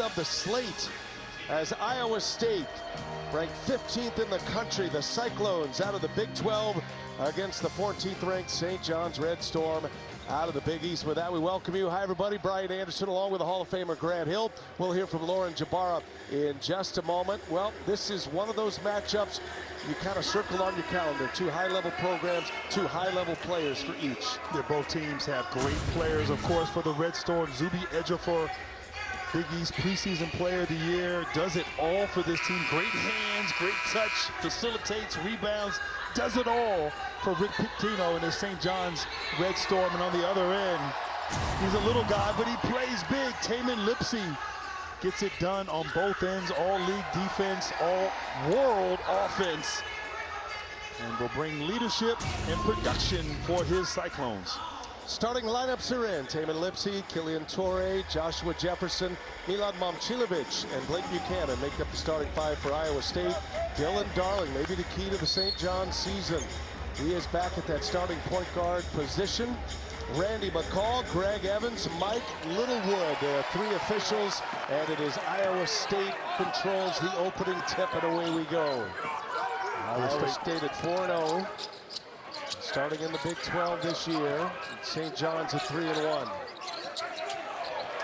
Of the slate as Iowa State, ranked 15th in the country, the Cyclones out of the Big 12 against the 14th ranked St. John's Red Storm out of the Big East. With that, we welcome you. Hi, everybody. Brian Anderson along with the Hall of Famer Grant Hill. We'll hear from Lauren Jabara in just a moment. Well, this is one of those matchups you kind of circle on your calendar. Two high-level programs, two high-level players for each. Yeah, both teams have great players, of course, for the Red Storm. Zuby Ejiofor, Big East preseason player of the year, does it all for this team. Great hands, great touch, facilitates, rebounds, does it all for Rick Pitino and his St. John's Red Storm. And on the other end, he's a little guy, but he plays big. Tamin Lipsey gets it done on both ends, all-league defense, all-world offense, and will bring leadership and production for his Cyclones. Starting lineups are in. Tamin Lipsey, Killian Torrey, Joshua Jefferson, Milan Momcilovic, and Blake Buchanan make up the starting five for Iowa State. Dylan Darling, maybe the key to the St. John's season. He is back at that starting point guard position. Randy McCall, Greg Evans, Mike Littlewood. There are three officials, and it is Iowa State controls the opening tip, and away we go. Iowa State at 4-0. Starting in the Big 12 this year, St. John's at 3-1.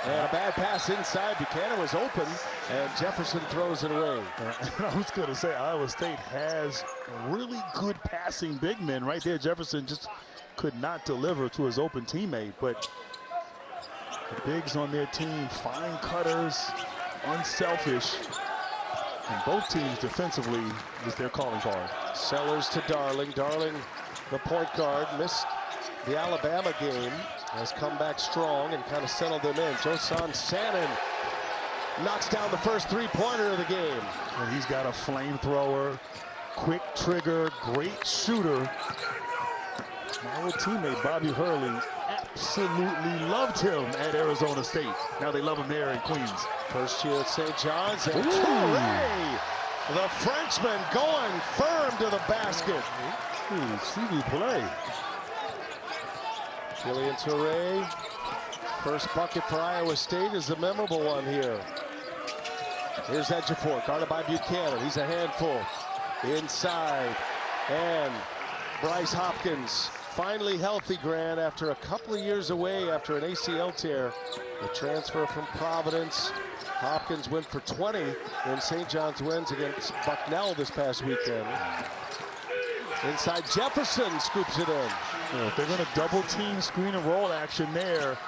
And a bad pass inside. Buchanan was open, and Jefferson throws it away. I was going to say, Iowa State has really good passing big men right there. Jefferson just could not deliver to his open teammate, but the bigs on their team, fine cutters, unselfish, and both teams defensively is their calling card. Sellers to Darling. Darling, the point guard, missed the Alabama game, has come back strong and kind of settled them in. Josan Sannon knocks down the first three-pointer of the game. And he's got a flamethrower, quick trigger, great shooter. My old teammate Bobby Hurley absolutely loved him at Arizona State. Now they love him there in Queens. First year at St. John's, and Torrey, the Frenchman, going firm to the basket. See you play. Killian Torrey, first bucket for Iowa State is a memorable one here. Here's Ejiofor, guarded by Buchanan. He's a handful. Inside, and Bryce Hopkins, finally healthy, Grant, after a couple of years away after an ACL tear. The transfer from Providence. Hopkins went for 20 in St. John's wins against Bucknell this past weekend. Inside, Jefferson scoops it in. Yeah, if they're going to double team screen and roll action there,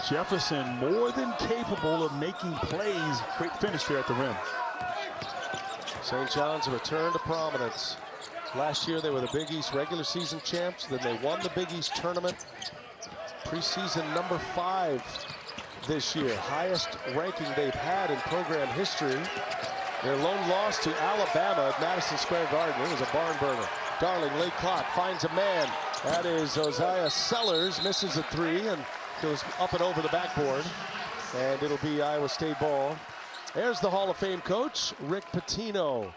Jefferson more than capable of making plays. Great finish there at the rim. St. John's return to prominence. Last year they were the Big East regular season champs. Then they won the Big East tournament. Preseason number 5 this year. Highest ranking they've had in program history. Their lone loss to Alabama at Madison Square Garden. It was a barn burner. Darling, late clock, finds a man. That is Isaiah Sellers, misses a three and goes up and over the backboard. And it'll be Iowa State ball. There's the Hall of Fame coach, Rick Pitino.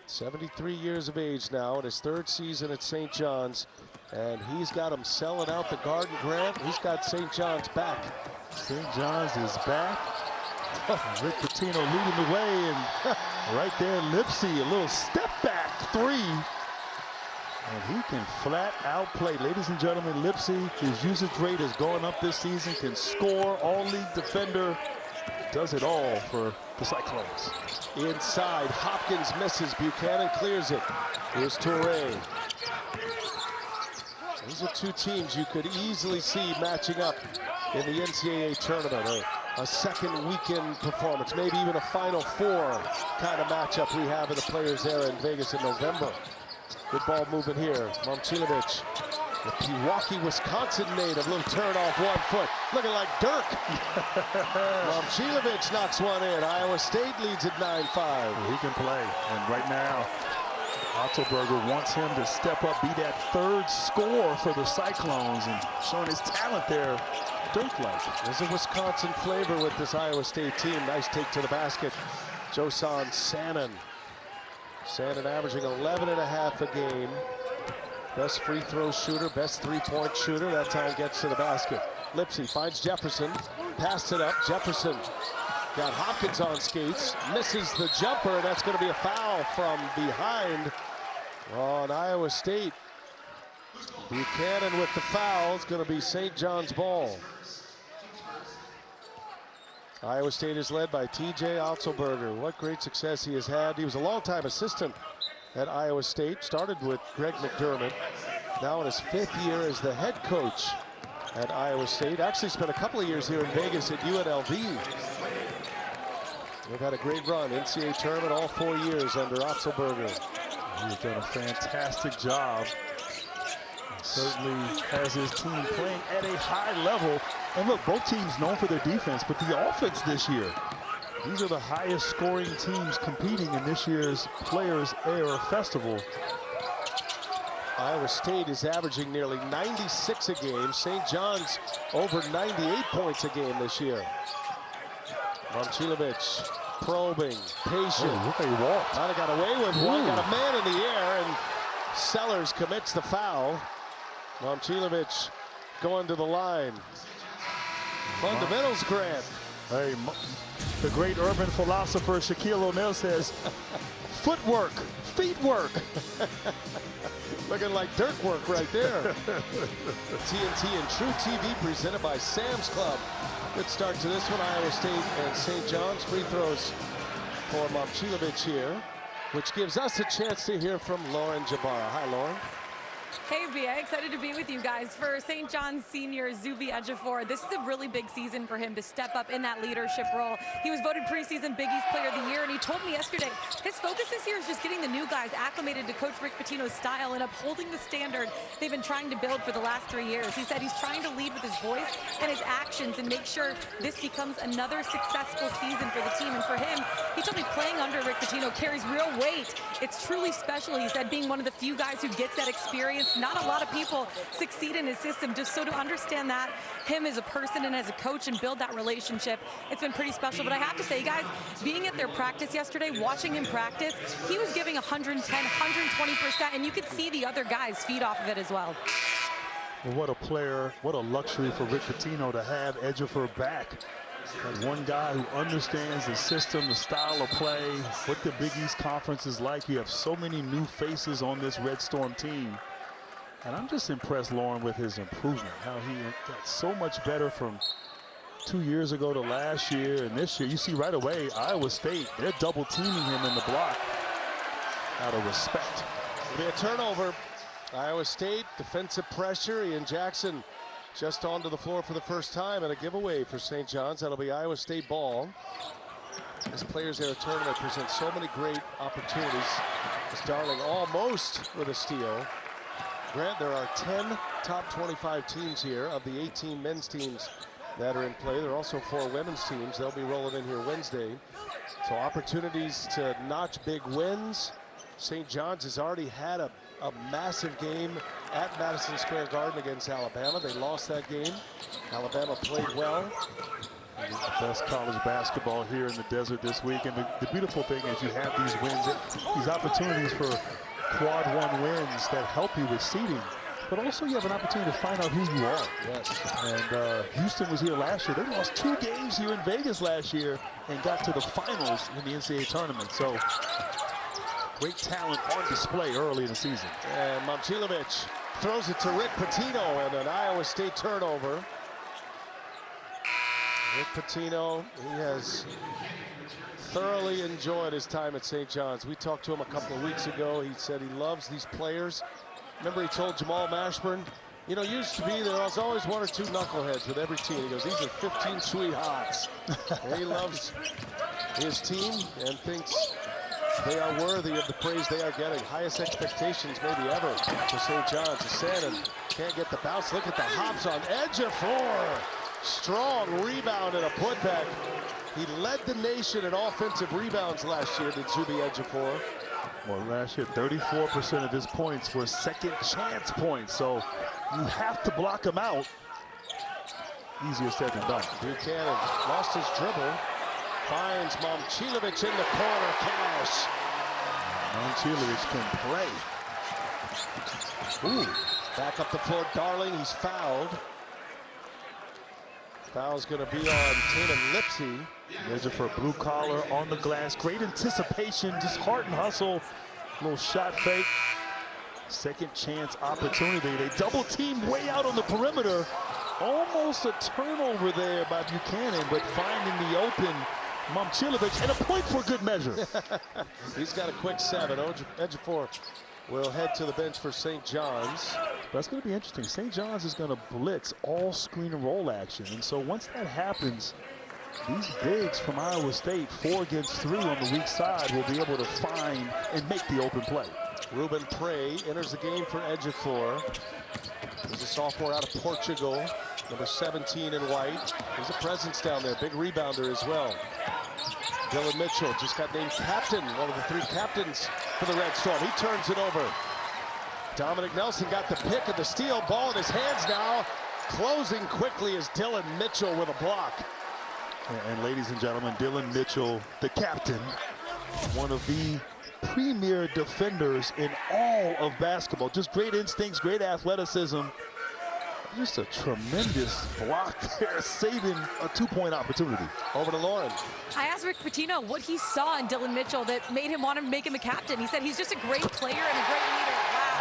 73 years of age now in his third season at St. John's. And he's got him selling out the Garden, Grant. He's got St. John's back. St. John's is back. Rick Pitino leading the way, and right there, Lipsey, a little step back three. And he can flat out play. Ladies and gentlemen, Lipsey, his usage rate has gone up this season, can score, all-league defender, does it all for the Cyclones. Inside, Hopkins misses, Buchanan clears it. Here's Torrey. These are two teams you could easily see matching up in the NCAA tournament. A second weekend performance, maybe even a Final Four kind of matchup we have in the Players Era in Vegas in November. Good ball moving here. Momcilovic, the Pewaukee, Wisconsin native, little turn off 1 foot, looking like Dirk. Momcilovic knocks one in. Iowa State leads at 9-5. He can play, and right now, Ottoberger wants him to step up, be that third scorer for the Cyclones, and showing his talent there. Dirk-like. There's a Wisconsin flavor with this Iowa State team. Nice take to the basket. Josan Sannon. Sannon averaging 11.5 a game. Best free throw shooter, best three-point shooter. That time gets to the basket. Lipsey finds Jefferson, passed it up. Jefferson Got Hopkins on skates, misses the jumper, and that's going to be a foul from behind on Iowa State. Buchanan with the foul. It's going to be St. John's ball. Iowa State is led by T.J. Otzelberger. What great success he has had. He was a longtime assistant at Iowa State. Started with Greg McDermott. Now in his 5th year as the head coach at Iowa State. Actually spent a couple of years here in Vegas at UNLV. They've had a great run. NCAA tournament all 4 years under Otzelberger. He's done a fantastic job. Certainly has his team playing at a high level. And look, both teams known for their defense, but the offense this year. These are the highest scoring teams competing in this year's Players Air Festival. Iowa State is averaging nearly 96 a game. St. John's over 98 points a game this year. Momcilovic probing, patient. Oh, look, he walked. Might have got away with one, got a man in the air, and Sellers commits the foul. Momcilovic going to the line. Fundamentals grant. Hey, the great urban philosopher Shaquille O'Neal says, footwork, feet work. Looking like dirt work right there. TNT and True TV presented by Sam's Club. Good start to this one. Iowa State and St. John's. Free throws for Momcilovic here, which gives us a chance to hear from Lauren Jabara. Hi, Lauren. Hey, Bia, excited to be with you guys. For St. John's senior Zuby Ejiofor, this is a really big season for him to step up in that leadership role. He was voted preseason Big East Player of the Year, and he told me yesterday his focus this year is just getting the new guys acclimated to Coach Rick Pitino's style and upholding the standard they've been trying to build for the last 3 years. He said he's trying to lead with his voice and his actions and make sure this becomes another successful season for the team. And for him, he told me playing under Rick Pitino carries real weight. It's truly special, he said, being one of the few guys who gets that experience. Not a lot of people succeed in his system. Just so to understand that, him as a person and as a coach, and build that relationship, it's been pretty special. But I have to say, guys, being at their practice yesterday, watching him practice, he was giving 110, 120%, and you could see the other guys feed off of it as well. Well, what a player, what a luxury for Rick Pitino to have Ejiofor back. That one guy who understands the system, the style of play, what the Big East Conference is like. You have so many new faces on this Red Storm team. And I'm just impressed, Lauren, with his improvement, how he got so much better from 2 years ago to last year and this year. You see right away, Iowa State, they're double teaming him in the block out of respect. It'll be a turnover. Iowa State, defensive pressure. Ian Jackson just onto the floor for the first time, and a giveaway for St. John's. That'll be Iowa State ball. This Players Air tournament presents so many great opportunities. As Darling almost with a steal. Grant, there are 10 top 25 teams here. Of the 18 men's teams that are in play, there are also 4 women's teams. They'll be rolling in here Wednesday. So opportunities to notch big wins. St. John's has already had a massive game at Madison Square Garden against Alabama. They lost that game. Alabama played well. The best college basketball here in the desert this week. And the beautiful thing is you have these wins, these opportunities for quad one wins that help you with seeding, but also you have an opportunity to find out who you are. Yes. And Houston was here last year. They lost 2 games here in Vegas last year and got to the finals in the NCAA tournament. So great talent on display early in the season. And Momcilovic throws it to Rick Pitino, and an Iowa State turnover. Rick Pitino, he has thoroughly enjoyed his time at St. John's. We talked to him a couple of weeks ago. He said he loves these players. Remember, he told Jamal Mashburn, you know, used to be there was always 1 or 2 knuckleheads with every team. He goes, these are 15 sweethearts. And he loves his team and thinks they are worthy of the praise they are getting. Highest expectations maybe ever for St. John's. Shannon can't get the bounce. Look at the hops on Ejiofor. Strong rebound and a putback. He led the nation in offensive rebounds last year, did Zuby Ejiofor. Well, last year, 34% of his points were second chance points, so you have to block him out. Easier said than done. Buchanan lost his dribble. Finds Momcilovic in the corner. Cash. Momcilovic can play. Ooh. Back up the floor, Darling. He's fouled. Foul's going to be on Tamin Lipsey. Measure for blue collar on the glass. Great anticipation, just heart and hustle. Little shot fake. Second chance opportunity. They double team way out on the perimeter. Almost a turnover there by Buchanan, but finding the open Momcilovic, and a point for good measure. He's got a quick 7. Ejiofor will head to the bench for St. John's. That's going to be interesting. St. John's is going to blitz all screen and roll action. And so once that happens, these bigs from Iowa State, 4 against 3 on the weak side, will be able to find and make the open play. Ruben Prey enters the game for Ejiofor. He's a sophomore out of Portugal, number 17 in white. There's a presence down there, big rebounder as well. Dylan Mitchell just got named captain, one of the 3 captains for the Red Storm. He turns it over. Dominic Nelson got the pick and the steal, ball in his hands now. Closing quickly is Dylan Mitchell with a block. And ladies and gentlemen, Dylan Mitchell, the captain, one of the premier defenders in all of basketball. Just great instincts, great athleticism. Just a tremendous block there, saving a 2-point opportunity. Over to Lauren. I asked Rick Pitino what he saw in Dylan Mitchell that made him want to make him a captain. He said he's just a great player and a great leader. Wow.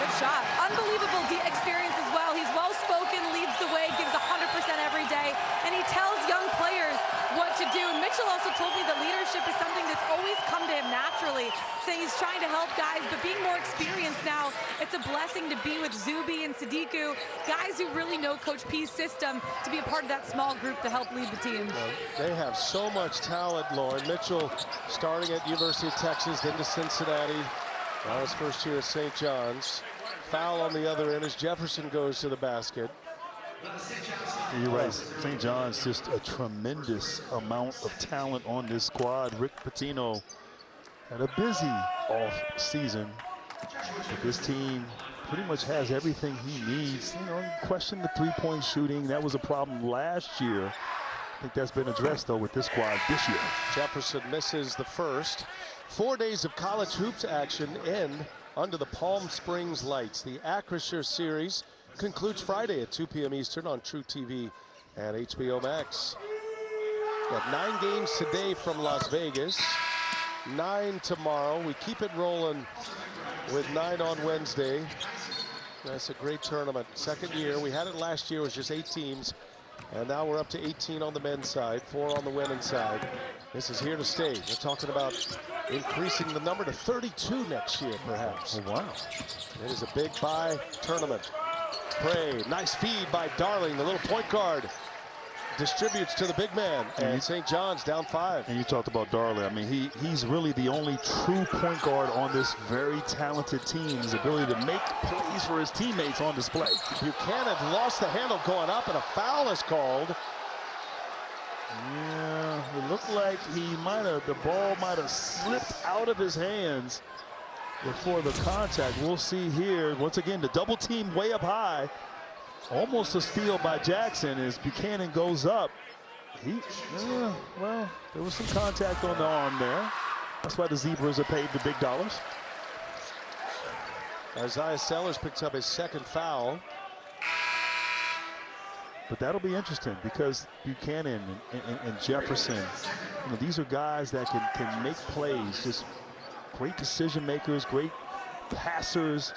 Good shot. Unbelievable experience as well. He's well-spoken, leads the way, gives 100% every day, and he tells young players what to do. Mitchell also told me that leadership is something that's always come to him naturally, saying he's trying to help guys, but being more experienced now, it's a blessing to be with Zuby and Sadiku, guys who really know Coach P's system, to be a part of that small group to help lead the team. Well, they have so much talent, Lauren. Mitchell starting at University of Texas, then to Cincinnati. Now his first year at St. John's. Foul on the other end as Jefferson goes to the basket. You're right. St. John's, just a tremendous amount of talent on this squad. Rick Pitino had a busy off season, but this team pretty much has everything he needs. You know, question the 3-point shooting. That was a problem last year. I think that's been addressed, though, with this squad this year. Jefferson misses the first. 4 days of college hoops action end under the Palm Springs lights. The Acrisure series concludes Friday at 2 p.m. Eastern on True TV and HBO Max. Got 9 games today from Las Vegas, 9 tomorrow. We keep it rolling with 9 on Wednesday. That's a great tournament. Second year. We had it last year. It was just 8 teams. And now we're up to 18 on the men's side, 4 on the women's side. This is here to stay. We're talking about increasing the number to 32 next year, perhaps. Oh, wow. It is a big bye tournament. Prey, nice feed by Darling, the little point guard. Distributes to the big man, and St. John's down 5. And you talked about Darling. I mean, he's really the only true point guard on this very talented team. His ability to make plays for his teammates on display. Buchanan lost the handle going up, and a foul is called. Yeah, it looked like the ball might have slipped out of his hands before the contact. We'll see here. Once again, the double team way up high. Almost a steal by Jackson as Buchanan goes up. Well, there was some contact on the arm there. That's why the Zebras are paid the big dollars. Isaiah Sellers picks up his second foul. But that'll be interesting because Buchanan and Jefferson, you know, these are guys that can make plays, just great decision makers, great passers.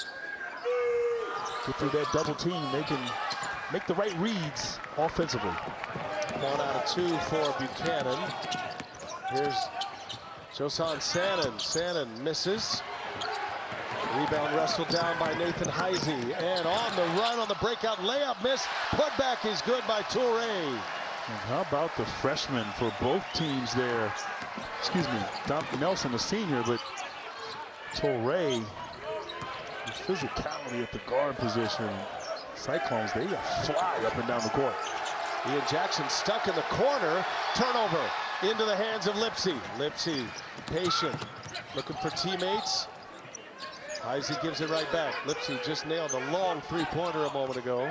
Get through that double team, they can make the right reads offensively. 1 out of 2 for Buchanan. Here's Josan Sannon. Sannon misses. Rebound wrestled down by Nathan Heisey. And on the run on the breakout layup miss. Putback is good by Toure. And how about the freshman for both teams there? Excuse me, Dominic Nelson, a senior, but Toure, the physicality at the guard position. Cyclones, they fly up and down the court. Ian Jackson stuck in the corner. Turnover into the hands of Lipsey. Lipsey patient, looking for teammates. Heisey gives it right back. Lipsey just nailed a long 3-pointer a moment ago.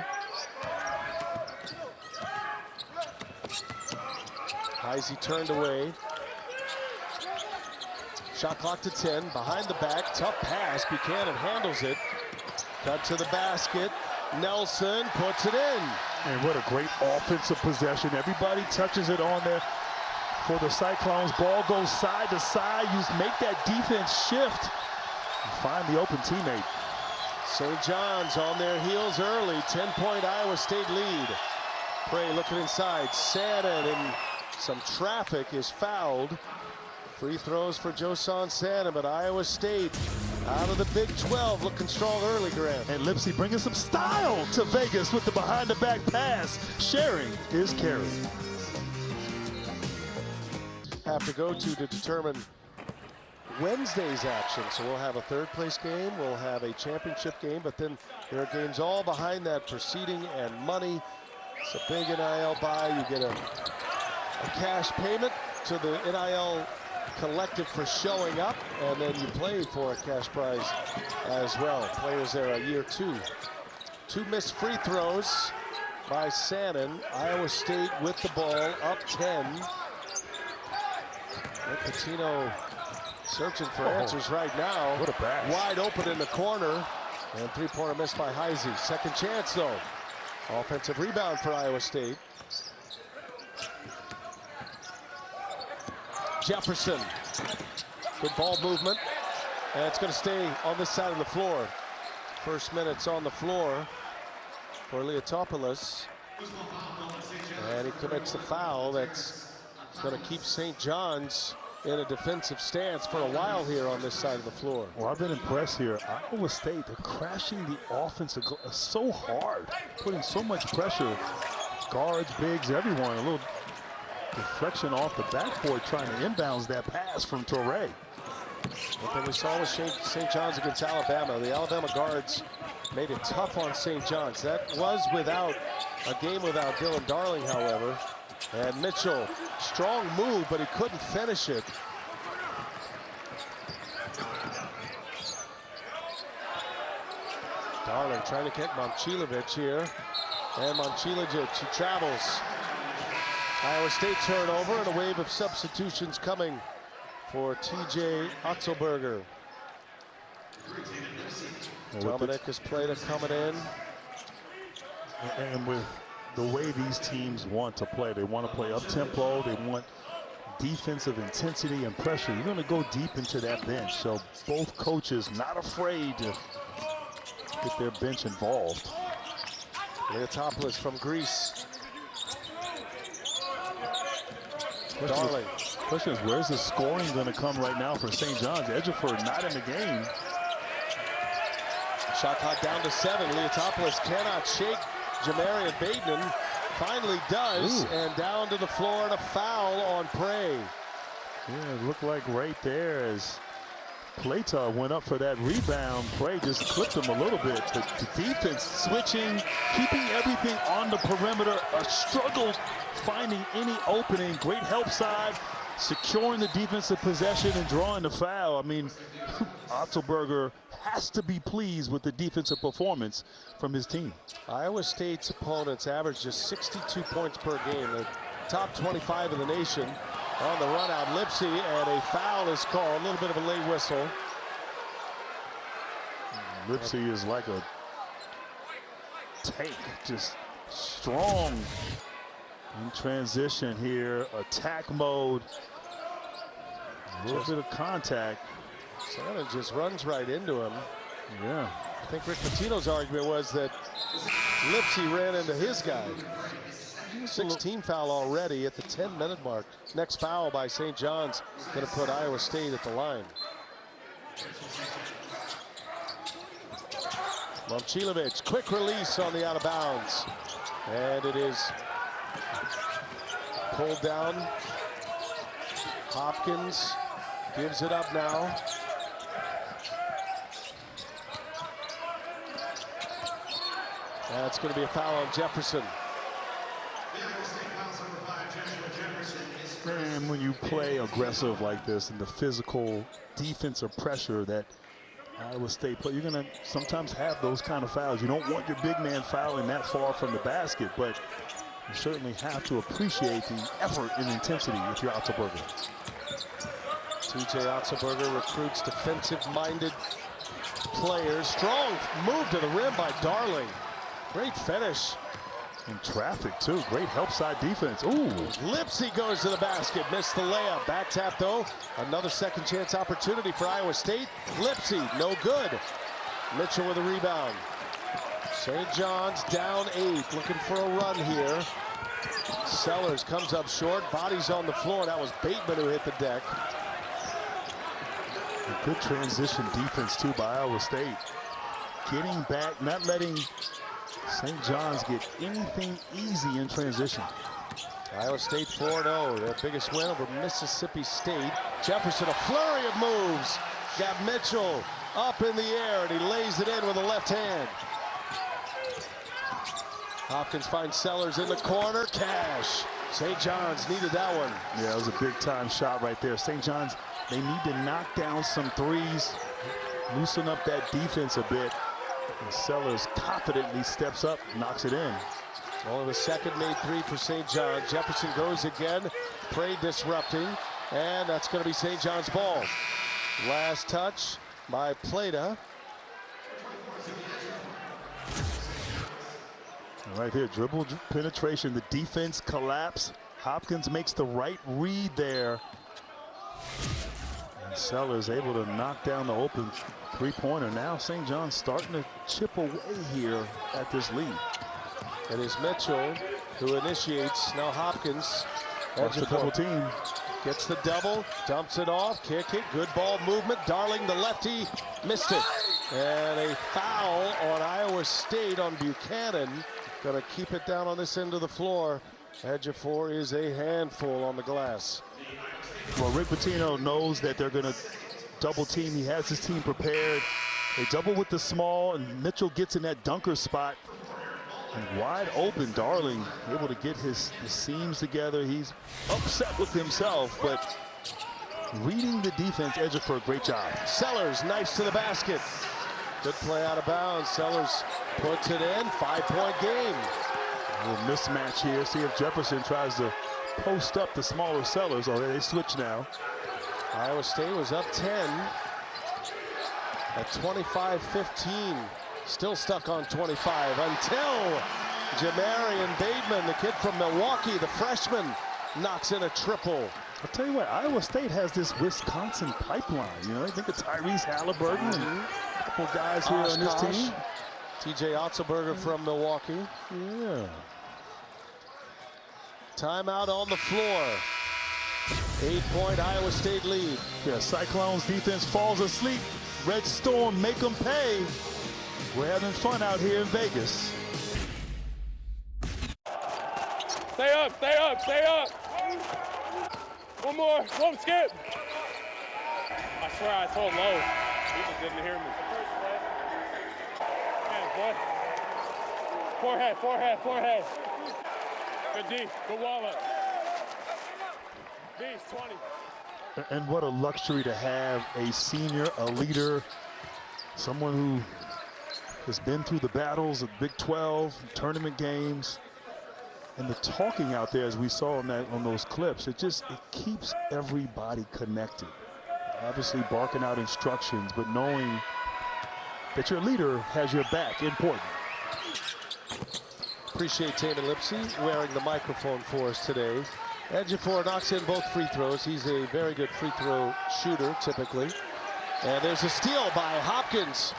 Heisey turned away. Shot clock to 10, behind the back, tough pass. Buchanan handles it. Cut to the basket. Nelson puts it in. And what a great offensive possession. Everybody touches it on there for the Cyclones. Ball goes side to side. You make that defense shift and find the open teammate. St. John's on their heels early. 10-point Iowa State lead. Prey looking inside. Sannon in some traffic is fouled. Free throws for Josan Sannon, but Iowa State out of the Big 12 looking strong early, Grant. And Lipsey bringing some style to Vegas with the behind-the-back pass. Sharing is caring. Have to go to determine Wednesday's action. So we'll have a third-place game, we'll have a championship game, but then there are games all behind that for seeding and money. It's a big NIL buy. You get a cash payment to the NIL collective for showing up, and then you play for a cash prize as well. Players there a year two. Two missed free throws by Sannon. Iowa State with the ball, up 10. Patino searching for answers right now. What a pass. Wide open in the corner, and three-pointer missed by Heisey. Second chance, though. Offensive rebound for Iowa State. Jefferson, good ball movement, and it's going to stay on this side of the floor. First minutes on the floor for Leotopoulos, and he commits the foul. That's going to keep St. John's in a defensive stance for a while here on this side of the floor. Well, I've been impressed here. Iowa State, they're crashing the offense so hard, putting so much pressure. Guards, bigs, everyone, a little deflection off the backboard trying to inbounds that pass from Torrey. One thing we saw with St. John's against Alabama, the Alabama guards made it tough on St. John's. That was without a game without Dylan Darling, however. And Mitchell, strong move, but he couldn't finish it. Darling trying to get Momcilovic here. And Momcilovic, he travels. Iowa State turnover and a wave of substitutions coming for TJ Otzelberger. Dominic has played it coming in. And with the way these teams want to play, they want to play up-tempo, they want defensive intensity and pressure. You're going to go deep into that bench. So both coaches not afraid to get their bench involved. Leotopoulos from Greece. Darling. Question is, where's the scoring going to come right now for St. John's? Ejiofor not in the game. Shot clock down to 7. Leotopoulos cannot shake Jamarian Bateman. Finally does. Ooh. And down to the floor and a foul on Prey. Yeah, it looked like right there as Plata went up for that rebound. Prey just clipped him a little bit. The defense switching, keeping everything on the perimeter. A struggle finding any opening. Great help side, securing the defensive possession and drawing the foul. I mean, Otzelberger has to be pleased with the defensive performance from his team. Iowa State's opponents average just 62 points per game. The top 25 in the nation. On the run out, Lipsey, and a foul is called. A little bit of a late whistle. Lipsey is like a tank, just strong in transition here. Attack mode. A little bit of contact. Sannon just runs right into him. Yeah. I think Rick Pitino's argument was that Lipsey ran into his guy. 16 foul already at the 10-minute mark. Next foul by St. John's going to put Iowa State at the line. Momcilovic, quick release on the out of bounds. And it is pulled down. Hopkins gives it up now. That's going to be a foul on Jefferson. And when you play aggressive like this and the physical defensive pressure that Iowa State play, you're going to sometimes have those kind of fouls. You don't want your big man fouling that far from the basket, but you certainly have to appreciate the effort and intensity if you're Otzelberger. TJ Otzelberger recruits defensive-minded players. Strong move to the rim by Darling. Great finish. In traffic, too. Great help side defense. Ooh. Lipsey goes to the basket, missed the layup. Back tap, though. Another second chance opportunity for Iowa State. Lipsey, no good. Mitchell with a rebound. St. John's down 8, looking for a run here. Sellers comes up short, bodies on the floor. That was Bateman who hit the deck. A good transition defense, too, by Iowa State. Getting back, not letting St. John's get anything easy in transition. Iowa State 4-0, their biggest win over Mississippi State. Jefferson, a flurry of moves. Got Mitchell up in the air, and he lays it in with a left hand. Hopkins finds Sellers in the corner. Cash. St. John's needed that one. Yeah, it was a big-time shot right there. St. John's, they need to knock down some threes, loosen up that defense a bit. And Sellers confidently steps up, knocks it in. Only the second made three for St. John's. Jefferson goes again. Prey disrupting. And that's going to be St. John's ball. Last touch by Plata. Right here, dribble penetration. The defense collapse. Hopkins makes the right read there. And Sellers able to knock down the open three-pointer. Now St. John's starting to chip away here at this lead. It is Mitchell who initiates. Now Hopkins. That's the double team. Gets the double, dumps it off, kick it, good ball movement. Darling, the lefty, missed it. And a foul on Iowa State on Buchanan. Gonna keep it down on this end of the floor. Ejiofor is a handful on the glass. Well, Rick Pitino knows that they're gonna double team. He has his team prepared. They double with the small, and Mitchell gets in that dunker spot. And wide open, Darling able to get his seams together. He's upset with himself, but reading the defense, Ejiofor, great job. Sellers, nice to the basket. Good play out of bounds. Sellers puts it in. 5-point game. A little mismatch here. See if Jefferson tries to post up the smaller Sellers. Oh, they switch now. Iowa State was up 10 at 25-15. Still stuck on 25 until Jamarian Bateman, the kid from Milwaukee, the freshman, knocks in a triple. I'll tell you what, Iowa State has this Wisconsin pipeline. You know, I think it's Tyrese Halliburton and a couple guys here on this team. TJ Otzelberger from Milwaukee. Yeah. Timeout on the floor. 8-point Iowa State lead. Yeah, Cyclones defense falls asleep. Red Storm make them pay. We're having fun out here in Vegas. Stay up, stay up, stay up. One more, don't skip. I swear I told Lowe. He just didn't hear me. Hands, boy. Forehead, forehead, forehead. Good D, good wall up. D's 20. And what a luxury to have a senior, a leader, someone who has been through the battles of Big 12, tournament games, and the talking out there, as we saw on those clips, it keeps everybody connected. Obviously barking out instructions, but knowing that your leader has your back, important. Appreciate Tamin Lipsey wearing the microphone for us today. Ejiofor knocks in both free throws. He's a very good free throw shooter, typically. And there's a steal by Hopkins.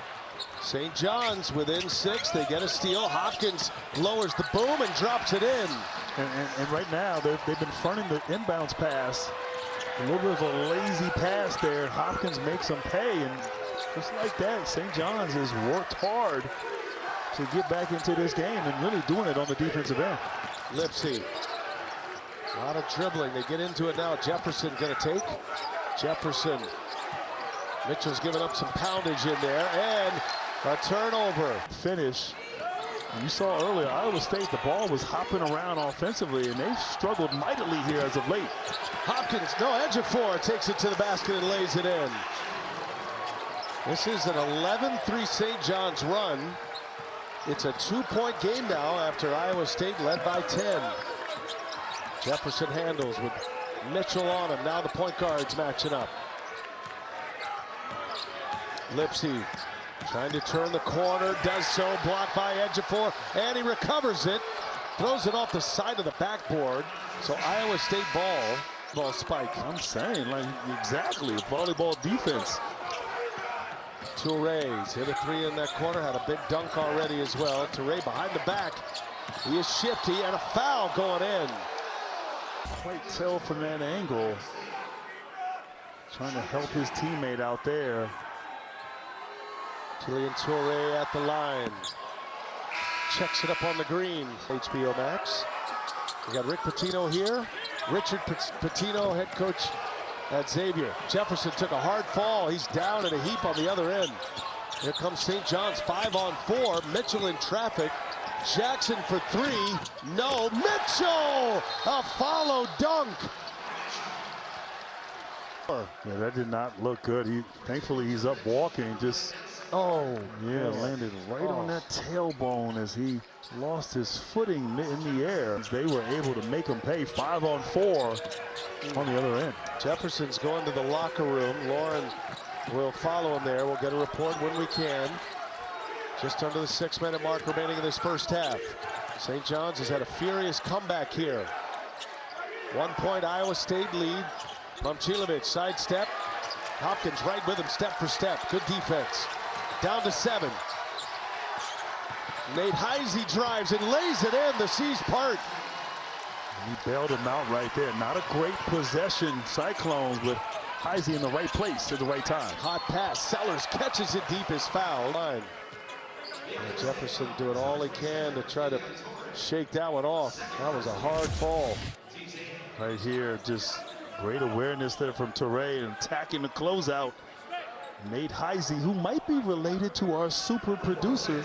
St. John's within 6. They get a steal. Hopkins lowers the boom and drops it in. And right now, they've been fronting the inbounds pass. A little bit of a lazy pass there. Hopkins makes them pay. And just like that, St. John's has worked hard to get back into this game and really doing it on the defensive end. Lipsey. A lot of dribbling. They get into it now. Jefferson going to take. Jefferson. Mitchell's giving up some poundage in there. And a turnover. Finish. And you saw earlier, Iowa State, the ball was hopping around offensively, and they've struggled mightily here as of late. Hopkins, no, Ejiofor takes it to the basket and lays it in. This is an 11-3 St. John's run. It's a 2-point game now after Iowa State led by 10. Jefferson handles with Mitchell on him. Now the point guards matching up. Lipsey trying to turn the corner, does so, blocked by Ejiofor, and he recovers it. throws it off the side of the backboard. So Iowa State ball spike. I'm saying, like, exactly, volleyball defense. Touré's hit a three in that corner, had a big dunk already as well. Touré behind the back. He is shifty, and a foul going in. Quite tell from that angle. Trying to help his teammate out there. Killian Touré at the line. Checks it up on the green. HBO Max. We got Rick Pitino here. Richard Pitino, head coach at Xavier. Jefferson took a hard fall. He's down in a heap on the other end. Here comes St. John's 5-on-4. Mitchell in traffic. Jackson for three. No. Mitchell! A follow dunk. Yeah, that did not look good. Thankfully, he's up walking. Just, landed right on that tailbone as he lost his footing in the air. They were able to make him pay. 5-on-4 on the other end. Jefferson's going to the locker room. Lauren will follow him there. We'll get a report when we can. Just under the 6-minute mark remaining in this first half. St. John's has had a furious comeback here. 1-point Iowa State lead. Momcilovic sidestep. Hopkins right with him, step for step. Good defense. Down to 7. Nate Heisey drives and lays it in. The C's part. He bailed him out right there. Not a great possession. Cyclones with Heisey in the right place at the right time. Hot pass. Sellers catches it deep as foul. Line. And Jefferson doing all he can to try to shake that one off. That was a hard fall. Right here, just great awareness there from Touré and attacking the closeout. Nate Heisey, who might be related to our super producer,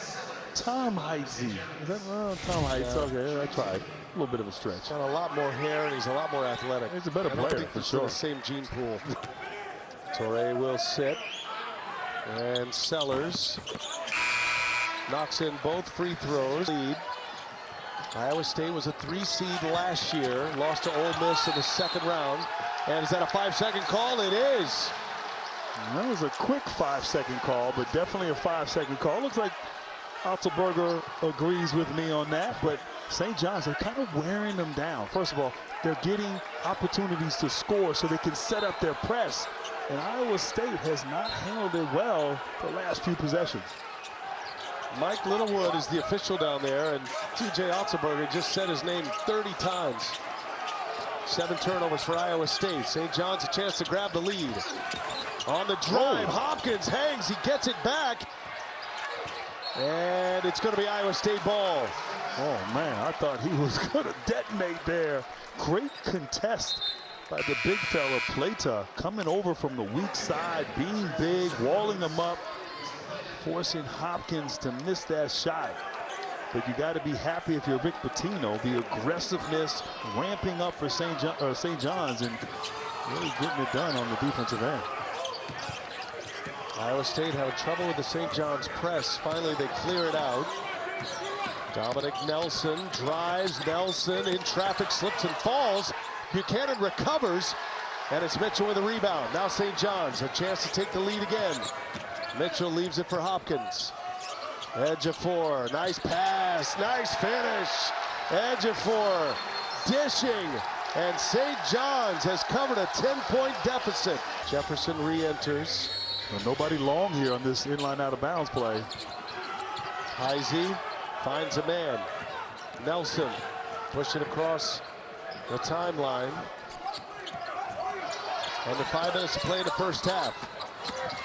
Tom Heisey. Is that Tom Heisey? Yeah. Okay, I tried. A little bit of a stretch. Got a lot more hair and he's a lot more athletic. He's a better player for sure. The same gene pool. Touré will sit. And Sellers knocks in both free throws. Lead. Iowa State was a 3 seed last year. Lost to Ole Miss in the second round. And is that a 5-second call? It is. That was a quick 5-second call, but definitely a 5-second call. Looks like Otzelberger agrees with me on that, but St. John's are kind of wearing them down. First of all, they're getting opportunities to score so they can set up their press. And Iowa State has not handled it well the last few possessions. Mike Littlewood is the official down there, and TJ Otzelberger just said his name 30 times. 7 turnovers for Iowa State. St. John's a chance to grab the lead. On the drive, Hopkins hangs, he gets it back. And it's going to be Iowa State ball. Oh man, I thought he was going to detonate there. Great contest by the big fella, Plata, coming over from the weak side, being big, walling him up, forcing Hopkins to miss that shot. But you got to be happy if you're Rick Pitino. The aggressiveness ramping up for St. John's and really getting it done on the defensive end. Iowa State having trouble with the St. John's press. Finally, they clear it out. Dominic Nelson drives. Nelson in traffic, slips and falls. Buchanan recovers, and it's Mitchell with a rebound. Now St. John's, a chance to take the lead again. Mitchell leaves it for Hopkins. Ejiofor, nice pass, nice finish. Ejiofor dishing, and St. John's has covered a 10-point deficit. Jefferson re-enters. Well, nobody long here on this inline out of bounds play. Heisey finds a man. Nelson pushing across the timeline. Under 5 minutes to play in the first half.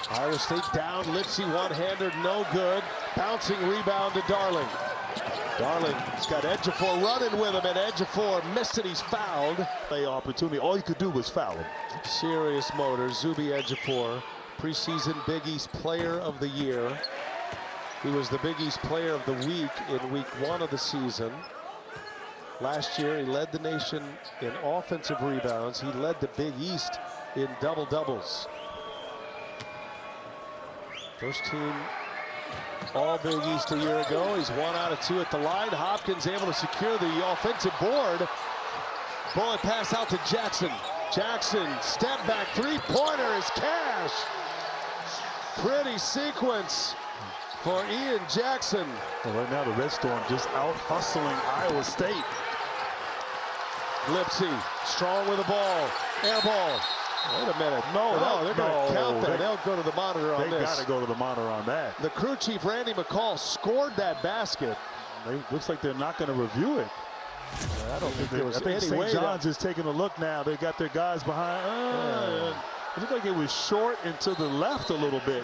Iowa State down. Lipsey one-hander, no good. Bouncing rebound to Darling. Darling's got Ejiofor running with him, and Ejiofor missed it. He's fouled. Play opportunity. All you could do was foul him. Serious motor. Zuby Ejiofor, preseason Big East Player of the Year. He was the Big East Player of the Week in week 1 of the season. Last year, he led the nation in offensive rebounds. He led the Big East in double-doubles. First team All Big East a year ago. He's 1 out of 2 at the line. Hopkins able to secure the offensive board. Bullet pass out to Jackson. Jackson, step back, 3-pointer is cash. Pretty sequence for Ian Jackson. Well, right now, the Red Storm just out hustling Iowa State. Lipsey, strong with the ball. Air ball. Wait a minute. No, they're going to count that. They'll go to the monitor on this. They got to go to the monitor on that. The crew chief, Randy McCall, scored that basket. Looks like they're not going to review it. I don't think there was any St. way. John's is taking a look now. They got their guys behind. It looked like it was short and to the left a little bit.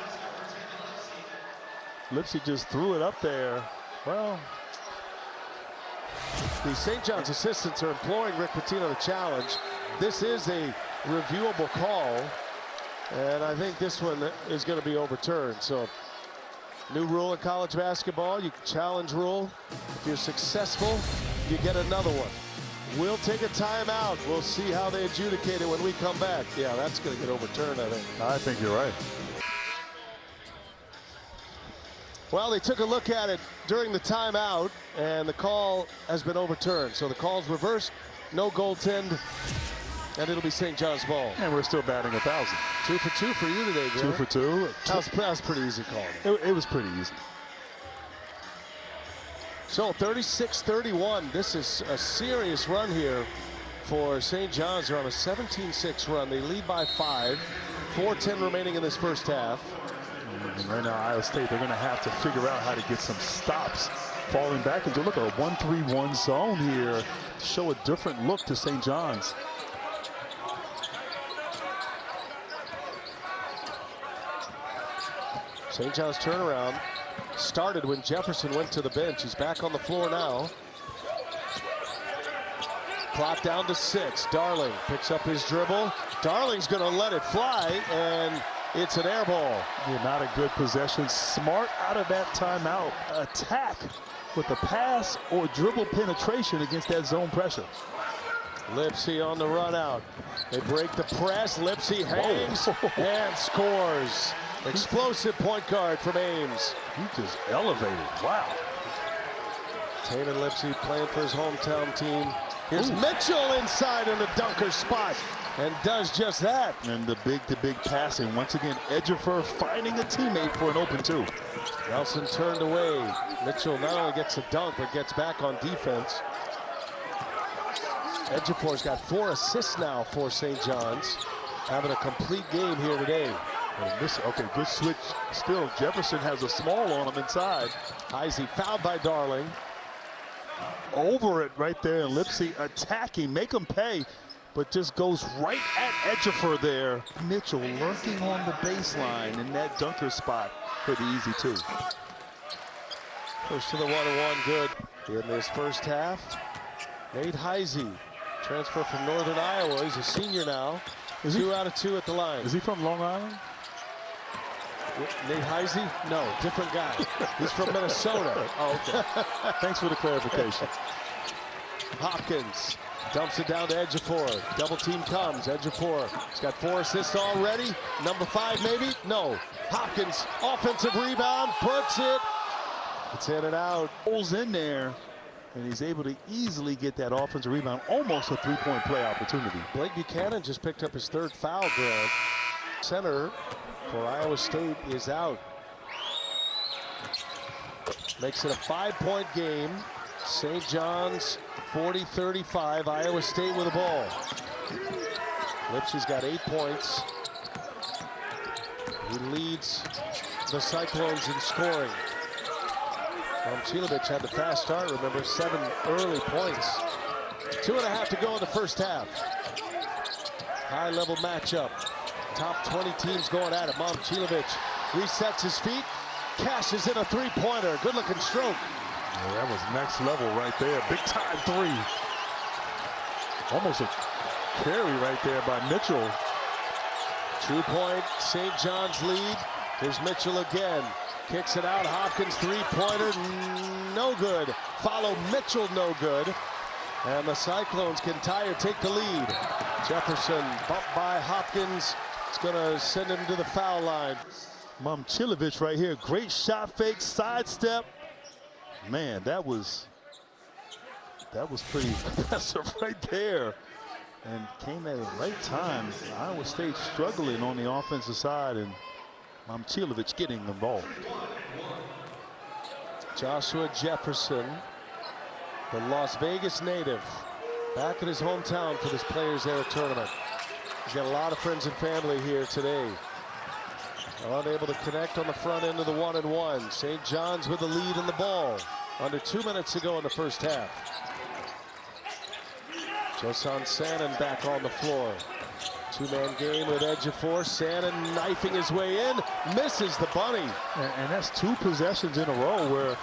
Lipsey just threw it up there. Well, the St. John's assistants are imploring Rick Pitino to challenge. This is a reviewable call, and I think this one is going to be overturned. So, new rule in college basketball, you challenge rule. If you're successful, you get another one. We'll take a timeout. We'll see how they adjudicate it when we come back. Yeah, that's going to get overturned, I think. I think you're right. Well, they took a look at it during the timeout, and the call has been overturned. So the call's reversed, no goaltend, and it'll be St. John's ball. And we're still batting 1,000. 2 for 2 for you today, Grant. 2 for 2. That was a pretty easy call. It was pretty easy. So 36-31. This is a serious run here for St. John's. They're on a 17-6 run. They lead by 5. 4:10 remaining in this first half. And right now, Iowa State, they're going to have to figure out how to get some stops falling back into look at a 1-3-1 zone here to show a different look to St. John's. St. John's turnaround started when Jefferson went to the bench. He's back on the floor now. Clock down to 6. Darling picks up his dribble. Darling's going to let it fly, and it's an air ball. Yeah, not a good possession. Smart out of that timeout. Attack with a pass or dribble penetration against that zone pressure. Lipsey on the run out. They break the press. Lipsey hangs and scores. Explosive point guard from Ames. He just elevated. Wow. Tamin Lipsey playing for his hometown team. Here's Mitchell inside in the dunker spot and does just that. And the big-to-big passing. Once again, Ejiofor finding a teammate for an open 2. Nelson turned away. Mitchell not only gets a dunk, but gets back on defense. Ejiofor's got 4 assists now for St. John's. Having a complete game here today. Okay, good switch. Still, Jefferson has a small on him inside. Heisey fouled by Darling. Over it right there, and Lipsey attacking, make him pay, but just goes right at Ejiofor there. Mitchell lurking on the baseline in that dunker spot for the easy 2. First to the 1-1 good in this first half. Nate Heisey, transfer from Northern Iowa. He's a senior now. 2 out of 2 at the line. Is he from Long Island? Nate Heisey? No, different guy. He's from Minnesota. Oh, okay. Thanks for the clarification. Hopkins dumps it down to Ejiofor. Double team comes. Ejiofor. He's got 4 assists already. Number 5 maybe? No. Hopkins, offensive rebound, puts it. It's in and out. Holes in there, and he's able to easily get that offensive rebound. Almost a 3-point play opportunity. Blake Buchanan just picked up his 3rd foul, Grant. Center for Iowa State is out. Makes it a 5-point game. St. John's 40-35. Iowa State with the ball. Lipsey's got 8 points. He leads the Cyclones in scoring. Momcilovic had the fast start, remember, 7 early points. 2.5 to go in the first half. High-level matchup. Top 20 teams going at it. Momcilovic resets his feet, cashes in a 3-pointer. Good-looking stroke. Yeah, that was next level right there. Big-time 3. Almost a carry right there by Mitchell. 2-point St. John's lead. Here's Mitchell again. Kicks it out. Hopkins 3-pointer. No good. Follow Mitchell, no good. And the Cyclones can tie or take the lead. Jefferson bumped by Hopkins. It's going to send him to the foul line. Momcilovic right here. Great shot fake, sidestep. Man, that was pretty impressive right there. And came at the right time. Iowa State struggling on the offensive side, and Momcilovic getting involved. Joshua Jefferson, the Las Vegas native, back in his hometown for this Players Era tournament. He's got a lot of friends and family here today. Unable to connect on the front end of the 1-and-1. St. John's with the lead in the ball. Under 2 minutes to go in the first half. Josan Sannon back on the floor. Two-man game with Ejiofor. Sannon knifing his way in, misses the bunny. And that's 2 possessions in a row where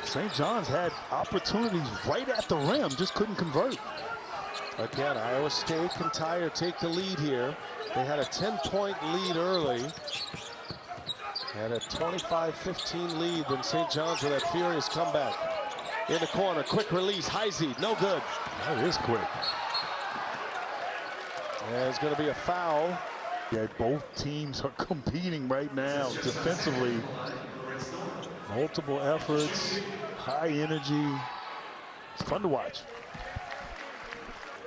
St. John's had opportunities right at the rim, just couldn't convert. Again, Iowa State can tie or take the lead here. They had a 10-point lead early. Had a 25-15 lead, then St. John's with that furious comeback. In the corner, quick release, Heisey, no good. That is quick. And it's going to be a foul. Yeah, both teams are competing right now defensively. Multiple efforts, high energy. It's fun to watch.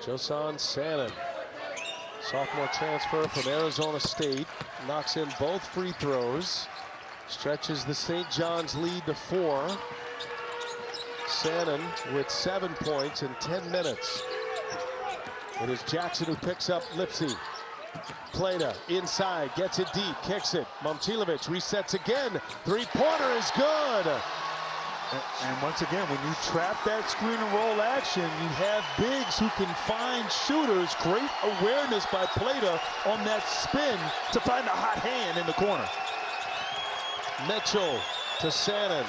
Josan Sannon, sophomore transfer from Arizona State, knocks in both free throws, stretches the St. John's lead to 4. Sannon with 7 points in 10 minutes. It is Jackson who picks up Lipsey. Plata inside, gets it deep, kicks it. Momcilovic resets again. Three-pointer is good. And once again, when you trap that screen and roll action, you have bigs who can find shooters. Great awareness by Plata on that spin to find a hot hand in the corner. Mitchell to Sannon.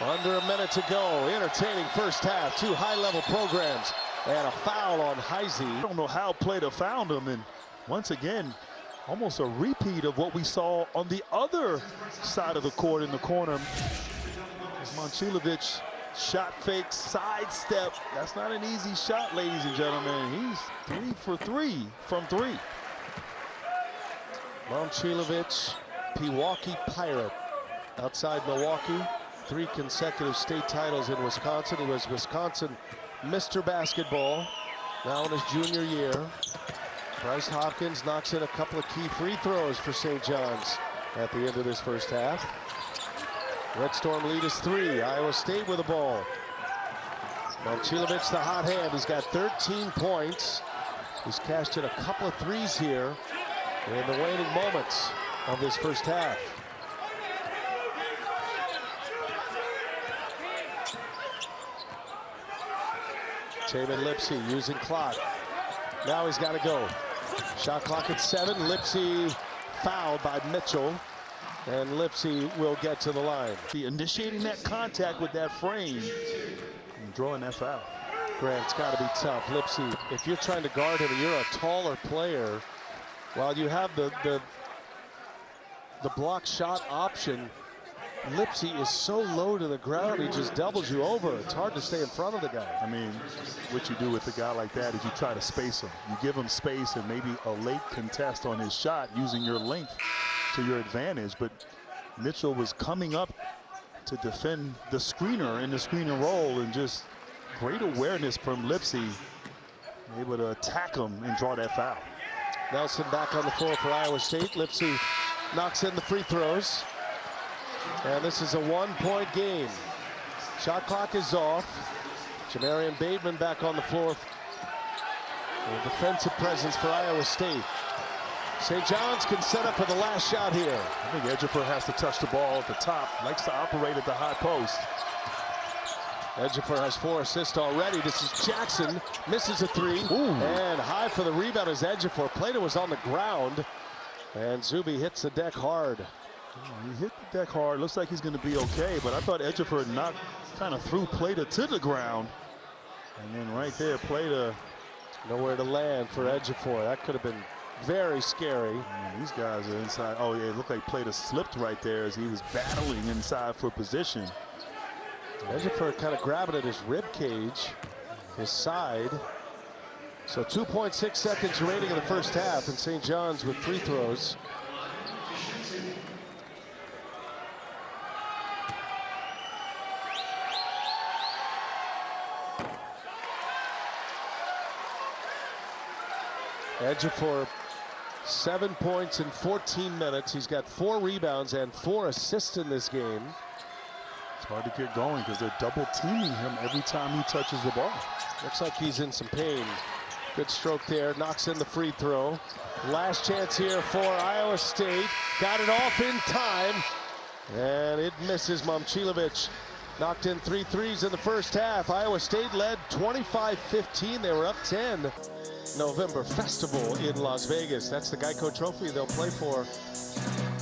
Under a minute to go. Entertaining first half. 2 high-level programs. And a foul on Heisey. I don't know how Plata found him. And once again, almost a repeat of what we saw on the other side of the court in the corner. Momcilovic shot fake, sidestep. That's not an easy shot, ladies and gentlemen. He's 3 for 3 from 3. Momcilovic, Pewaukee Pirate. Outside Milwaukee, 3 consecutive state titles in Wisconsin. He was Wisconsin Mr. Basketball, now in his junior year. Bryce Hopkins knocks in a couple of key free throws for St. John's at the end of this first half. Red Storm lead is 3. Iowa State with the ball. Momcilovic, the hot hand. He's got 13 points. He's cashed in a couple of threes here in the waning moments of this first half. Tamin Lipsey using clock. Now he's got to go. Shot clock at 7. Lipsey fouled by Mitchell. And Lipsey will get to the line. Initiating that contact with that frame and drawing that foul. Grant, it's got to be tough. Lipsey, if you're trying to guard him and you're a taller player, while you have the block shot option, Lipsey is so low to the ground, he just doubles you over. It's hard to stay in front of the guy. I mean, what you do with a guy like that is you try to space him. You give him space and maybe a late contest on his shot using your length to your advantage, but Mitchell was coming up to defend the screener in the screen and roll, and just great awareness from Lipsey, able to attack him and draw that foul. Nelson back on the floor for Iowa State. Lipsey knocks in the free throws. And this is a 1-point game. Shot clock is off. Jamarian Bateman back on the floor. A defensive presence for Iowa State. St. John's can set up for the last shot here. I think Ejiofor has to touch the ball at the top. Likes to operate at the high post. Ejiofor has 4 assists already. This is Jackson. Misses a 3. Ooh. And high for the rebound is Ejiofor. Plata was on the ground. And Zuby hits the deck hard. He hit the deck hard. Looks like he's going to be okay, but I thought Ejiofor knocked, kind of threw Plata to the ground. And then right there, Plata. Nowhere to land for Ejiofor. That could have been very scary. Man, these guys are inside. Oh, yeah, it looked like Plata slipped right there as he was battling inside for position. Ejiofor kind of grabbing at his rib cage, his side. So 2.6 seconds remaining in the first half, and St. John's with free throws. Ejiofor, 7 points in 14 minutes. He's got 4 rebounds and 4 assists in this game. It's hard to get going because they're double teaming him every time he touches the ball. Looks like he's in some pain. Good stroke there, knocks in the free throw. Last chance here for Iowa State. Got it off in time, and it misses. Momcilovic knocked in 3 threes in the first half. Iowa State led 25-15. They were up 10. November Festival in Las Vegas. That's the Geico Trophy they'll play for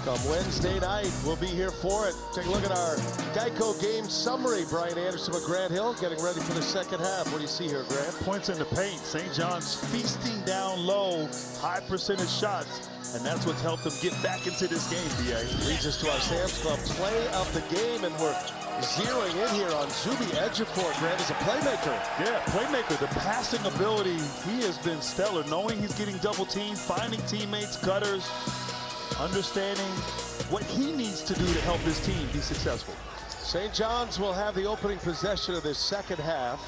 come Wednesday night. We'll be here for it. Take a look at our Geico game summary. Brian Anderson with Grant Hill getting ready for the second half. What do you see here, Grant? Points in the paint. St. John's feasting down low, high percentage shots, and that's what's helped them get back into this game, B.A. Leads us to our Sam's Club play of the game, and we're zeroing in here on Zuby Ejiofor. Grant is a playmaker. Yeah, playmaker. The passing ability, he has been stellar. Knowing he's getting double teamed, finding teammates, cutters, understanding what he needs to do to help his team be successful. St. John's will have the opening possession of this second half.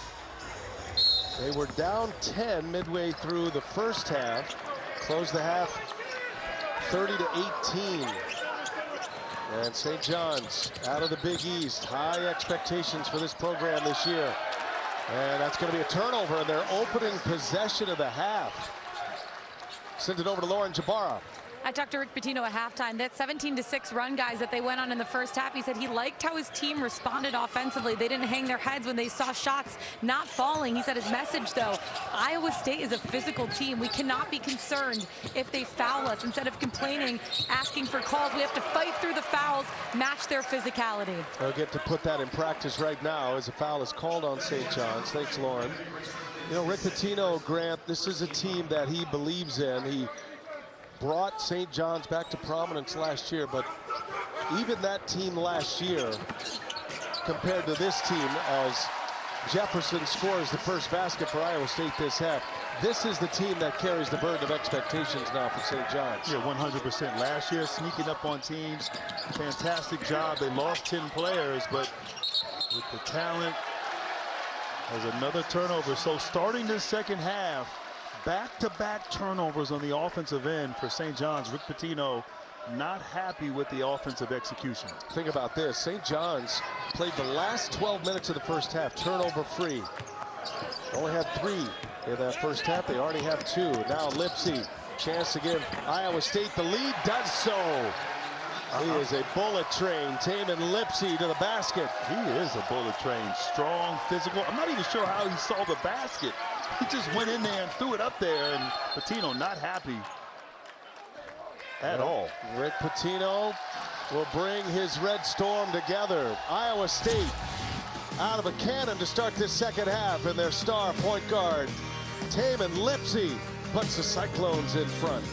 They were down 10 midway through the first half. Closed the half 30-18. And St. John's out of the Big East. High expectations for this program this year. And that's going to be a turnover in their opening possession of the half. Send it over to Lauren Jabara. I talked to Rick Pitino at halftime. That 17-6 run, guys, that they went on in the first half, he said he liked how his team responded offensively. They didn't hang their heads when they saw shots not falling. He said his message, though, Iowa State is a physical team. We cannot be concerned if they foul us. Instead of complaining, asking for calls, we have to fight through the fouls, match their physicality. They'll get to put that in practice right now as a foul is called on St. John's. Thanks, Lauren. You know, Rick Pitino, Grant, this is a team that he believes in. He brought St. John's back to prominence last year, but even that team last year compared to this team, as Jefferson scores the first basket for Iowa State this half, this is the team that carries the burden of expectations now for St. John's. Yeah, 100%. Last year, sneaking up on teams, fantastic job. They lost 10 players, but with the talent, there's another turnover. So starting this second half, back-to-back turnovers on the offensive end for St. John's. Rick Pitino not happy with the offensive execution. Think about this. St. John's played the last 12 minutes of the first half turnover-free. Only had 3 in that first half. They already have 2. Now Lipsey, chance to give Iowa State the lead. Does so. He is a bullet train. Tamin Lipsey to the basket. He is a bullet train. Strong, physical. I'm not even sure how he saw the basket. He just went in there and threw it up there, and Pitino not happy at all. Rick Pitino will bring his Red Storm together. Iowa State out of a cannon to start this second half, and their star point guard, Tamin Lipsey, puts the Cyclones in front.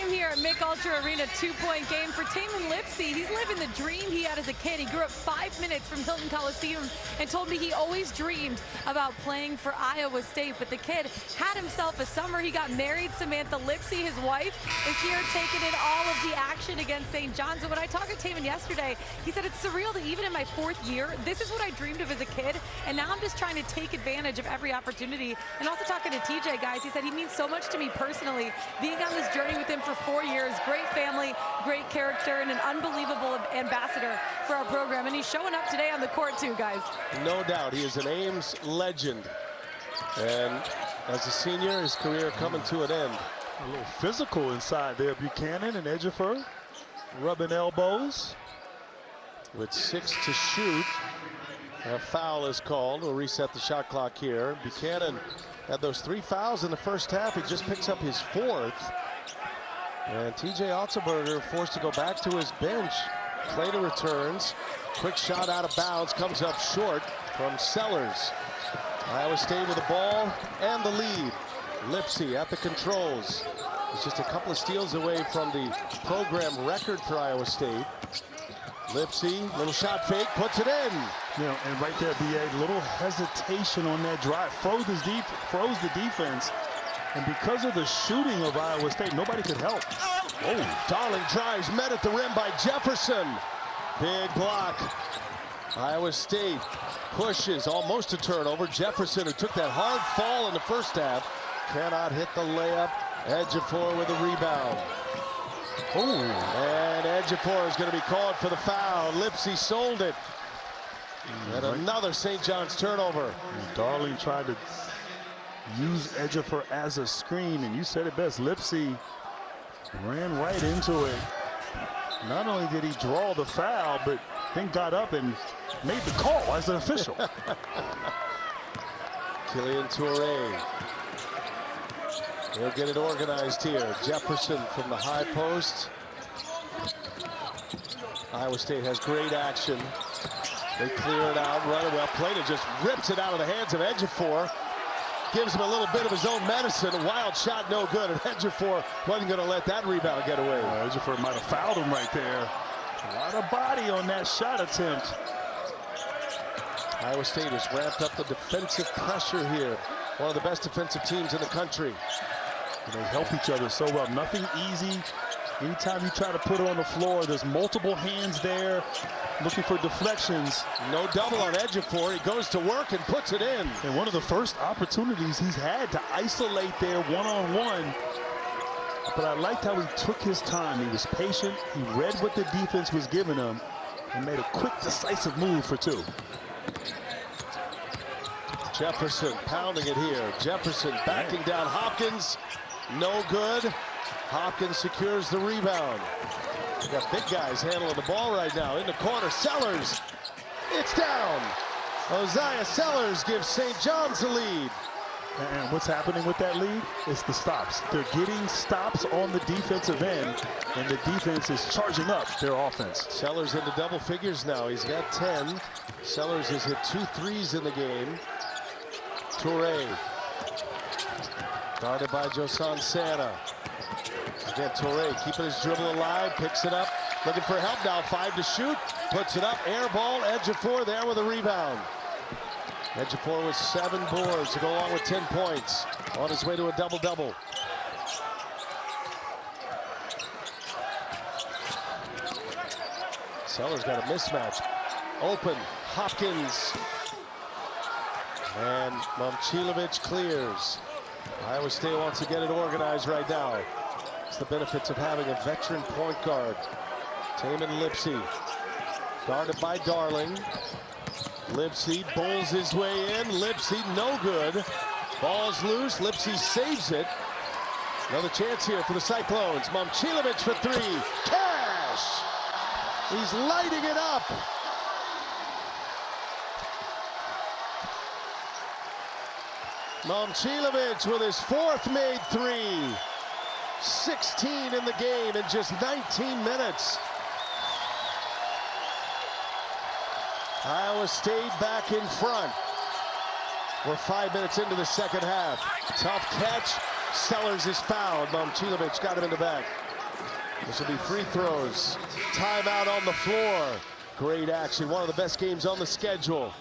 Here at Mick Ultra Arena, 2-point game for Tamin Lipsey. He's living the dream he had as a kid. He grew up 5 minutes from Hilton Coliseum and told me he always dreamed about playing for Iowa State. But the kid had himself a summer. He got married. Samantha Lipsey, his wife, is here taking in all of the action against St. John's. And when I talked to Tamin yesterday, he said it's surreal that even in my 4th year, this is what I dreamed of as a kid. And now I'm just trying to take advantage of every opportunity. And also talking to TJ, guys, he said he means so much to me personally, being on this journey with him for 4 years. Great family, great character, and an unbelievable ambassador for our program. And he's showing up today on the court too, guys. No doubt, he is an Ames legend. And as a senior, his career coming to an end. A little physical inside there. Buchanan and Ejiofor rubbing elbows. With 6 to shoot, a foul is called. We'll reset the shot clock here. Buchanan had those 3 fouls in the first half. He just picks up his 4th. And TJ Otzelberger forced to go back to his bench. Plater returns. Quick shot out of bounds. Comes up short from Sellers. Iowa State with the ball and the lead. Lipsey at the controls. It's just a couple of steals away from the program record for Iowa State. Lipsey, little shot fake, puts it in. You know, and right there, B.A., little hesitation on that drive. Froze the defense. And because of the shooting of Iowa State, nobody could help. Oh, Darling drives, met at the rim by Jefferson. Big block. Iowa State pushes, almost a turnover. Jefferson, who took that hard fall in the first half, cannot hit the layup. Ejiofor with a rebound. Oh. And Ejiofor is going to be called for the foul. Lipsey sold it. And another St. John's turnover. And Darling tried to use Ejiofor as a screen, and you said it best. Lipsey ran right into it. Not only did he draw the foul, but then got up and made the call as an official. Kylian Toure. He'll get it organized here. Jefferson from the high post. Iowa State has great action. They clear it out, run it well. Plater just rips it out of the hands of Ejiofor. Gives him a little bit of his own medicine. A wild shot, no good. And Ejiofor wasn't going to let that rebound get away. Ejiofor might have fouled him right there. A lot of body on that shot attempt. Iowa State has ramped up the defensive pressure here. One of the best defensive teams in the country. And they help each other so well. Nothing easy. Anytime you try to put it on the floor, there's multiple hands there looking for deflections. No double on Ejiofor. He goes to work and puts it in. And one of the first opportunities he's had to isolate there one-on-one. But I liked how he took his time. He was patient. He read what the defense was giving him and made a quick, decisive move for two. Jefferson pounding it here. Jefferson backing down Hopkins. No good. Hopkins secures the rebound. We got big guys handling the ball right now. In the corner, Sellers. It's down. Isaiah Sellers gives St. John's the lead. And what's happening with that lead? It's the stops. They're getting stops on the defensive end, and the defense is charging up their offense. Sellers into double figures now. He's got 10. Sellers has hit 2 threes in the game. Toure. Guarded by Josan Santa. Again, Toure keeping his dribble alive, picks it up, looking for help now, 5 to shoot, puts it up, air ball, Ejiofor there with a rebound. Ejiofor with 7 boards to go along with 10 points, on his way to a double-double. Sellers got a mismatch. Open, Hopkins. And Momcilovic clears. Iowa State wants to get it organized right now. It's the benefits of having a veteran point guard. Tamin Lipsey, guarded by Darling. Lipsey bowls his way in. Lipsey, no good. Ball's loose. Lipsey saves it. Another chance here for the Cyclones. Momcilovic for 3. Cash! He's lighting it up. Momcilovic with his 4th made 3. 16 in the game in just 19 minutes. Iowa State back in front. We're 5 minutes into the second half. Tough catch. Sellers is fouled. Momcilovic got him in the back. This will be free throws. Timeout on the floor. Great action. One of the best games on the schedule.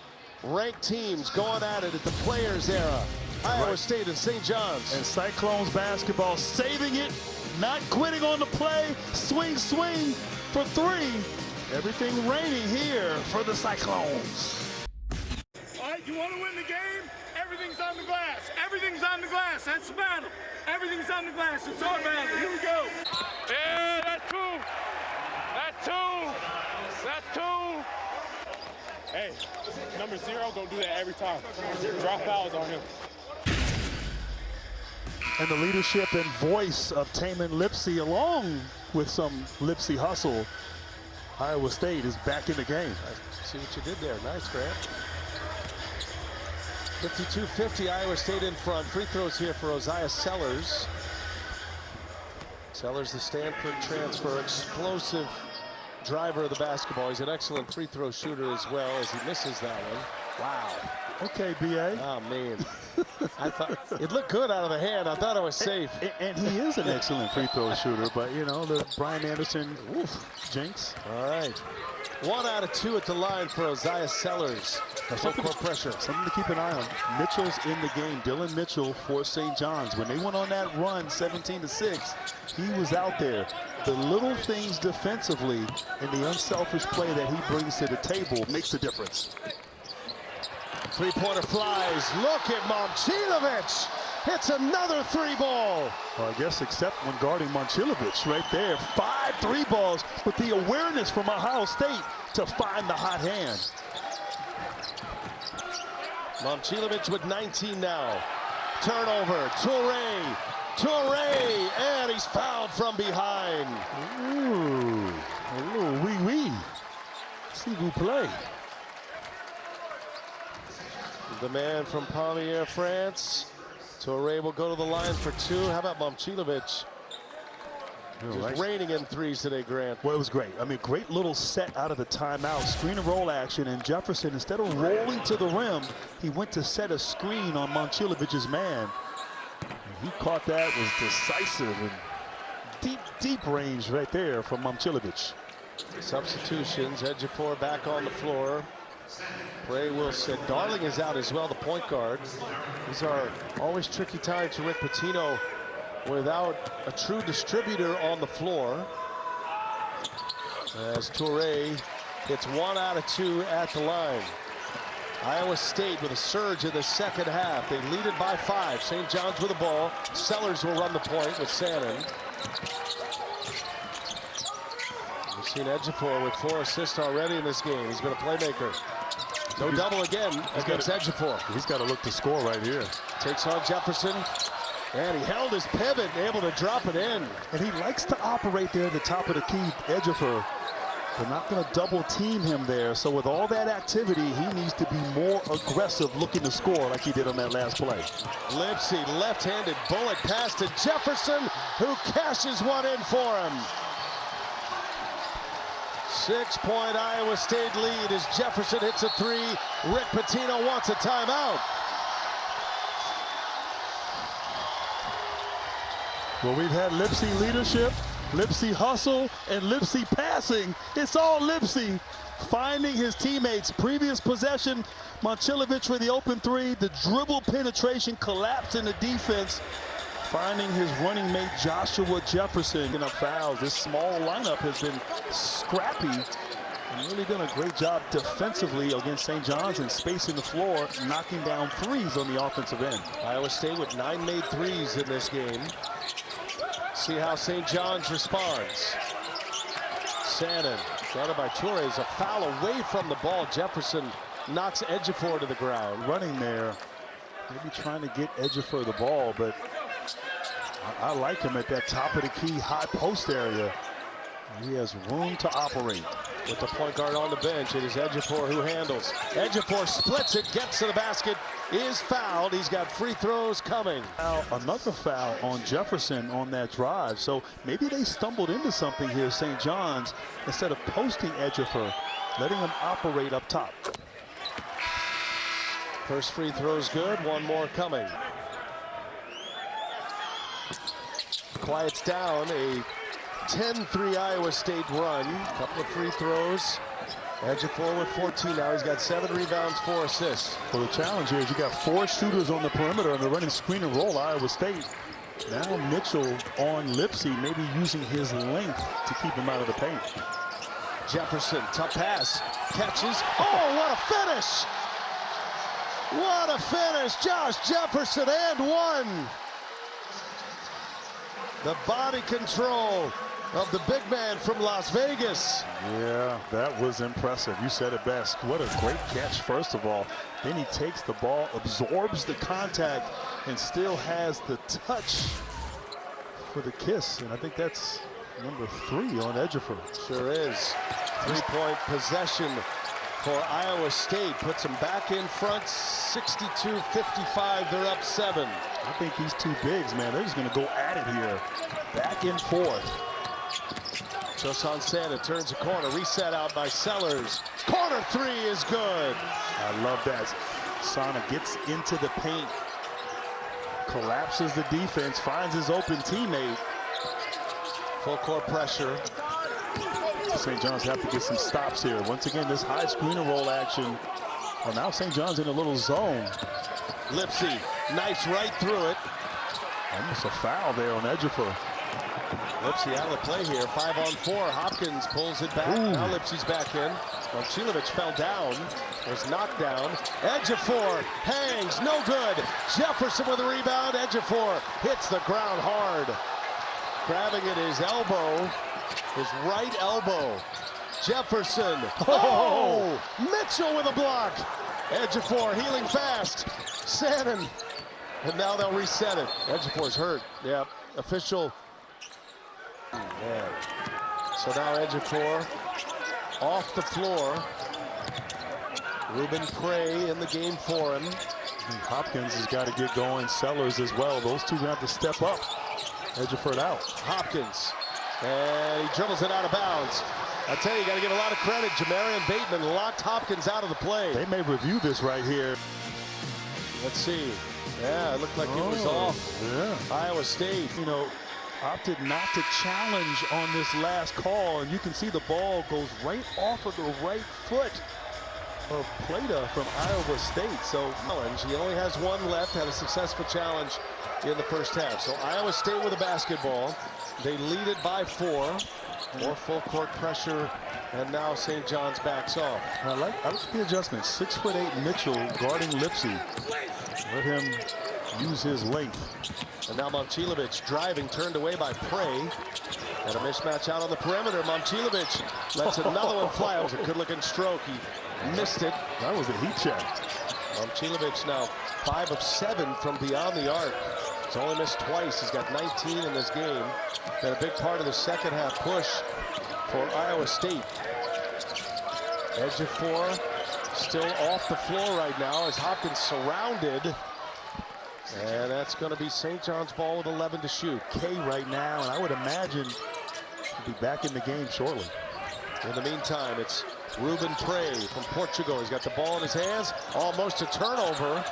Ranked teams going at it at the Players era. Iowa State and St. John's. And Cyclones basketball saving it, not quitting on the play. Swing, swing for 3. Everything raining here for the Cyclones. All right, you want to win the game? Everything's on the glass. Everything's on the glass. That's the battle. Everything's on the glass. It's our battle. Here we go. Yeah, that's 2. That's 2. That's 2. Hey, number 0 gonna do that every time. Drop fouls on him. And the leadership and voice of Tamin Lipsey, along with some Lipsey hustle, Iowa State is back in the game. See what you did there. Nice, Grant. 52-50, Iowa State in front. Free throws here for Isaiah Sellers. Sellers, the Stanford transfer, explosive driver of the basketball. He's an excellent free throw shooter as well, as he misses that one. Wow. Okay, B.A. Oh, man. I thought it looked good out of the hand. I thought it was safe. And he is an excellent free throw shooter, but, you know, the Brian Anderson jinx. All right. 1 out of 2 at the line for Isaiah Sellers. Full court pressure. Something to keep an eye on. Mitchell's in the game. Dylan Mitchell for St. John's. When they went on that run, 17-6, he was out there. The little things defensively and the unselfish play that he brings to the table makes a difference. 3-pointer flies. Look at Momcilovic. hits another three ball. Well, I guess except when guarding Momcilovic right there. 5 3 balls with the awareness from Ohio State to find the hot hand. Momcilovic with 19 now. Turnover, Toure, and he's fouled from behind. Ooh, a little wee-wee. See who play. The man from Pommier, France. Toure will go to the line for 2. How about Momcilovic? Just raining in threes today, Grant. Well, it was great. I mean, great little set out of the timeout. Screen and roll action, and Jefferson, instead of rolling to the rim, he went to set a screen on Momcilovic's man. And he caught that, was decisive, and deep range right there from Momcilovic. Substitutions, Ejiofor back on the floor. Bray will sit. Darling is out as well, the point guard. These are always tricky times for Rick Pitino without a true distributor on the floor. As Toure hits 1 out of 2 at the line. Iowa State with a surge in the second half. They lead it by 5. St. John's with the ball. Sellers will run the point with Sannon. We've seen Ejiofor with 4 assists already in this game. He's been a playmaker. No double again against Ejiofor. He's got to look to score right here. Takes on Jefferson. And he held his pivot and able to drop it in. And he likes to operate there at the top of the key, Ejiofor. They're not going to double team him there. So with all that activity, he needs to be more aggressive looking to score like he did on that last play. Lipsey, left-handed bullet pass to Jefferson, who cashes one in for him. 6-point Iowa State lead as Jefferson hits a 3. Rick Pitino wants a timeout. Well, we've had Lipsey leadership, Lipsey hustle, and Lipsey passing. It's all Lipsey finding his teammates. Previous possession, Momcilovic for the open 3. The dribble penetration collapse in the defense. Finding his running mate Joshua Jefferson. In fouls, this small lineup has been scrappy and really done a great job defensively against St. John's and spacing the floor, knocking down 3s on the offensive end. Iowa State with 9 made 3s in this game. See how St. John's responds. Sannon, guarded by Toure, is a foul away from the ball. Jefferson knocks Ejiofor to the ground. Running there, maybe trying to get Ejiofor the ball, but I like him at that top of the key high post area. He has room to operate. With the point guard on the bench, it is Ejiofor who handles. Ejiofor splits it, gets to the basket, is fouled. He's got free throws coming. Now, another foul on Jefferson on that drive. So maybe they stumbled into something here, St. John's, instead of posting Ejiofor, letting him operate up top. First free throw's good, one more coming. Quiets down a 10-3 Iowa State run. Couple of free throws. Ejiofor with 14 now. He's got 7 rebounds, 4 assists. Well, the challenge here is you got 4 shooters on the perimeter and they're running screen and roll Iowa State. Now Mitchell on Lipsey, maybe using his length to keep him out of the paint. Jefferson, tough pass, catches. Oh, what a finish! What a finish! Josh Jefferson and 1. The body control of the big man from Las Vegas. Yeah, that was impressive. You said it best. What a great catch, first of all. Then he takes the ball, absorbs the contact, and still has the touch for the kiss. And I think that's number 3 on Ejiofor. Sure is. 3-point possession for Iowa State. Puts them back in front, 62-55. They're up 7. I think these 2 bigs, man, they're just going to go at it here. Back and forth. Josan Santa turns a corner, reset out by Sellers. Corner 3 is good. I love that. Sana gets into the paint, collapses the defense, finds his open teammate. Full court pressure. St. John's have to get some stops here. Once again, this high screen and roll action. Well, now St. John's in a little zone. Lipsey, nice right through it. Almost a foul there on Ejiofor. Lipsey out of the play here. 5-on-4. Hopkins pulls it back. Now Lipsey's back in. Momcilovic fell down. Was knocked down. Ejiofor hangs. No good. Jefferson with a rebound. Ejiofor hits the ground hard. Grabbing at his elbow. His right elbow. Jefferson. Oh! Mitchell with a block. Ejiofor healing fast. Sannon. And now they'll reset it. Ejiofor's hurt. Yeah. Official. Man. So now Ejiofor off the floor. Ruben Prey in the game for him. Hopkins has got to get going. Sellers as well. Those two have to step up. Ejiofor out. Hopkins. And he dribbles it out of bounds. I tell you got to give a lot of credit. Jamarian Bateman locked Hopkins out of the play. They may review this right here. Let's see. Yeah, it looked like it was off. Yeah. Iowa State. You know, opted not to challenge on this last call, and you can see the ball goes right off of the right foot of Plata from Iowa State. So He only has one left, had a successful challenge in the first half. So Iowa State with a basketball. They lead it by 4. More full court pressure, and now St. John's backs off. I like the adjustment. 6'8" Mitchell guarding Lipsey. Let him use his length. And now Momcilovic driving, turned away by Prey. And a mismatch out on the perimeter. Momcilovic lets another one fly. It was a good-looking stroke. He missed it. That was a heat check. Momcilovic now 5 of 7 from beyond the arc. He's only missed twice. He's got 19 in this game. Been a big part of the second half push for Iowa State. Ejiofor still off the floor right now as Hopkins surrounded. And that's going to be St. John's ball with 11 to shoot. K right now, and I would imagine he'll be back in the game shortly. In the meantime, it's Ruben Prey from Portugal. He's got the ball in his hands. Almost a turnover.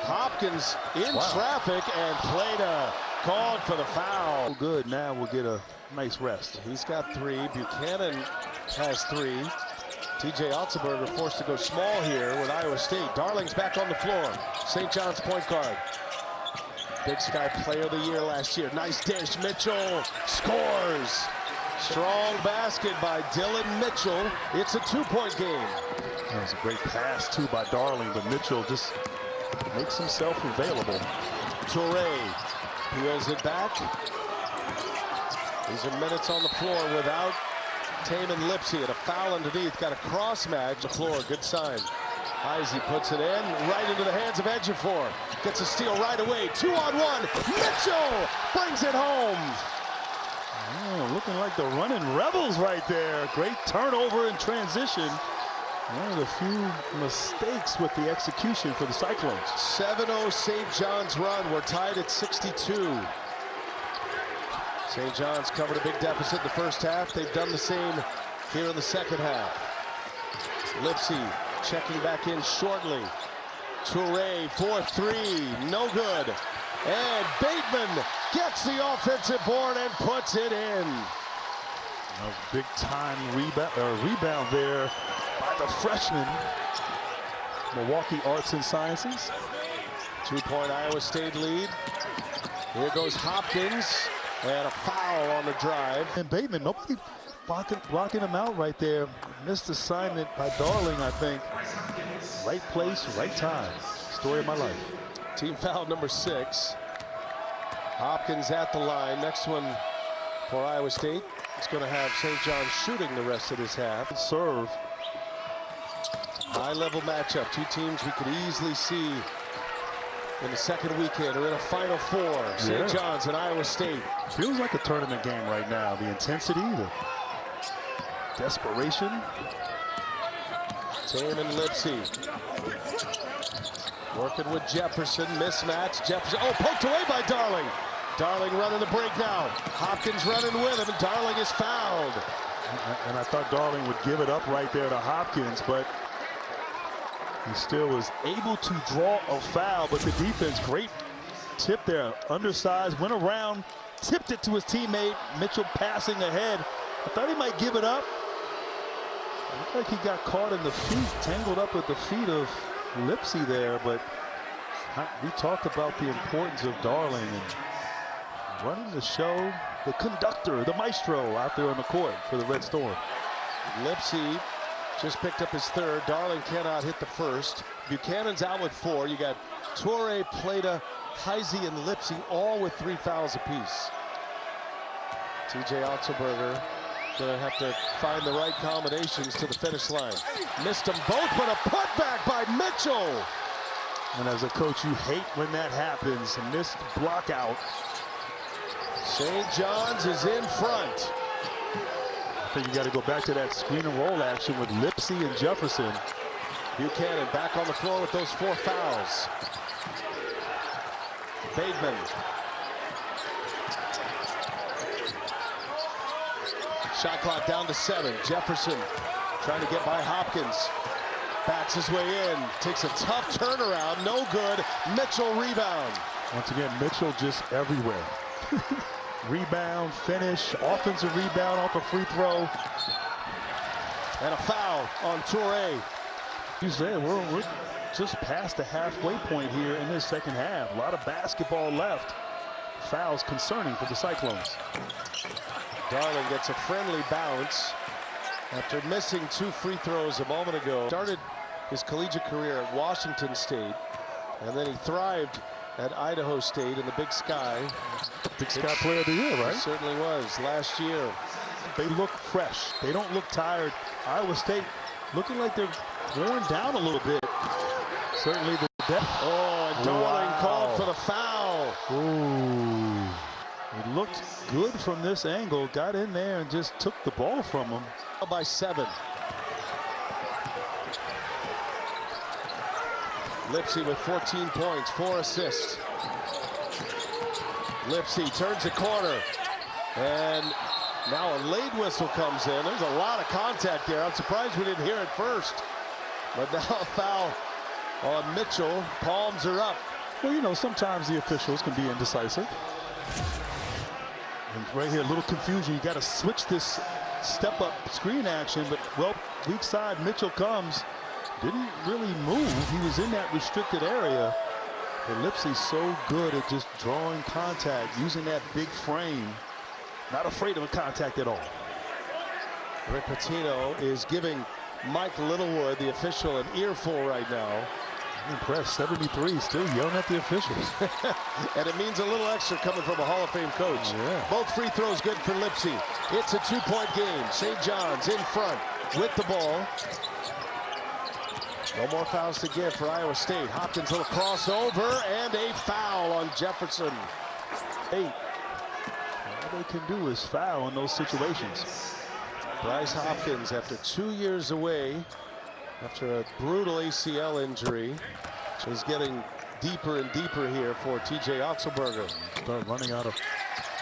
Hopkins in traffic, and Plata called for the foul. Good, now we'll get a nice rest. He's got 3. Buchanan has 3. TJ Otzelberger forced to go small here with Iowa State. Darling's back on the floor. St. John's point guard. Big Sky Player of the Year last year. Nice dish. Mitchell scores. Strong basket by Dylan Mitchell. It's a 2-point game. That was a great pass, too, by Darling, but Mitchell just makes himself available. Toure peels it back. These are minutes on the floor without Tamin Lipsey, and a foul underneath. Got a cross match. The floor, good sign. Izzy puts it in, right into the hands of Ejiofor. Gets a steal right away. 2-on-1. Mitchell brings it home. Oh, looking like the running Rebels right there. Great turnover in transition. One of the few mistakes with the execution for the Cyclones. 7-0 St. John's run. We're tied at 62. St. John's covered a big deficit in the first half. They've done the same here in the second half. Lipsey checking back in shortly. Toure for 3, no good. And Bateman gets the offensive board and puts it in. A big time rebound there by the freshman. Milwaukee Arts and Sciences. 2-point Iowa State lead. Here goes Hopkins, and a foul on the drive. And Bateman, nobody blocking him out right there. Missed assignment by Darling, I think. Right place, right time. Story of my life. Team foul number 6. Hopkins at the line. Next one for Iowa State. It's going to have St. John's shooting the rest of this half. Serve. High-level matchup. Two teams we could easily see in the second weekend or in a Final Four. St. John's and Iowa State. Feels like a tournament game right now. The intensity, the desperation. Tamin Lipsey working with Jefferson. Mismatch. Jefferson. Oh, poked away by Darling. Darling running the break now. Hopkins running with him, and Darling is fouled. And I thought Darling would give it up right there to Hopkins, but he still was able to draw a foul. But the defense, great tip there. Undersized, went around, tipped it to his teammate. Mitchell passing ahead. I thought he might give it up. It looked like he got caught in the feet, tangled up with the feet of Lipsey there. But we talked about the importance of Darling, and running the show, the conductor, the maestro out there on the court for the Red Storm. Lipsey just picked up his third. Darling cannot hit the first. Buchanan's out with 4. You got Torre, Plata, Heisey, and Lipsey all with 3 fouls apiece. TJ Otzelberger gonna have to find the right combinations to the finish line. Missed them both, but a putback by Mitchell. And as a coach, you hate when that happens. A missed block out. St. John's is in front. I think you got to go back to that screen and roll action with Lipsey and Jefferson. Buchanan back on the floor with those 4 fouls. Bateman. Shot clock down to 7. Jefferson trying to get by Hopkins. Backs his way in. Takes a tough turnaround. No good. Mitchell rebound. Once again, Mitchell just everywhere. Rebound, finish, offensive rebound off a free throw. And a foul on Torre. You said we're just past the halfway point here in this second half. A lot of basketball left. Fouls concerning for the Cyclones. Darling gets a friendly bounce after missing 2 free throws a moment ago. Started his collegiate career at Washington State, and then he thrived at Idaho State in the Big Sky. Big Sky Player of the Year, right? He certainly was last year. They look fresh. They don't look tired. Iowa State looking like they're worn down a little bit. Certainly the depth. Oh, and Darling called for the foul. Ooh. It looked good from this angle. Got in there and just took the ball from him. By 7. Lipsey with 14 points, 4 assists. Lipsey turns the corner, and now a late whistle comes in. There's a lot of contact there. I'm surprised we didn't hear it first. But now a foul on Mitchell. Palms are up. Well, you know, sometimes the officials can be indecisive. And right here, a little confusion. You got to switch this step-up screen action, but, well, weak side, Mitchell comes. Didn't really move. He was in that restricted area. But Lipsey's so good at just drawing contact, using that big frame. Not afraid of a contact at all. Rick Pitino is giving Mike Littlewood, the official, an earful right now. I'm impressed. 73, still yelling at the officials. And it means a little extra coming from a Hall of Fame coach. Yeah. Both free throws good for Lipsey. It's a 2-point game. St. John's in front with the ball. No more fouls to give for Iowa State. Hopkins little crossover and a foul on Jefferson. 8. All they can do is foul in those situations. Bryce Hopkins, after 2 years away, after a brutal ACL injury, which is getting deeper and deeper here for TJ Otzelberger. Start running out of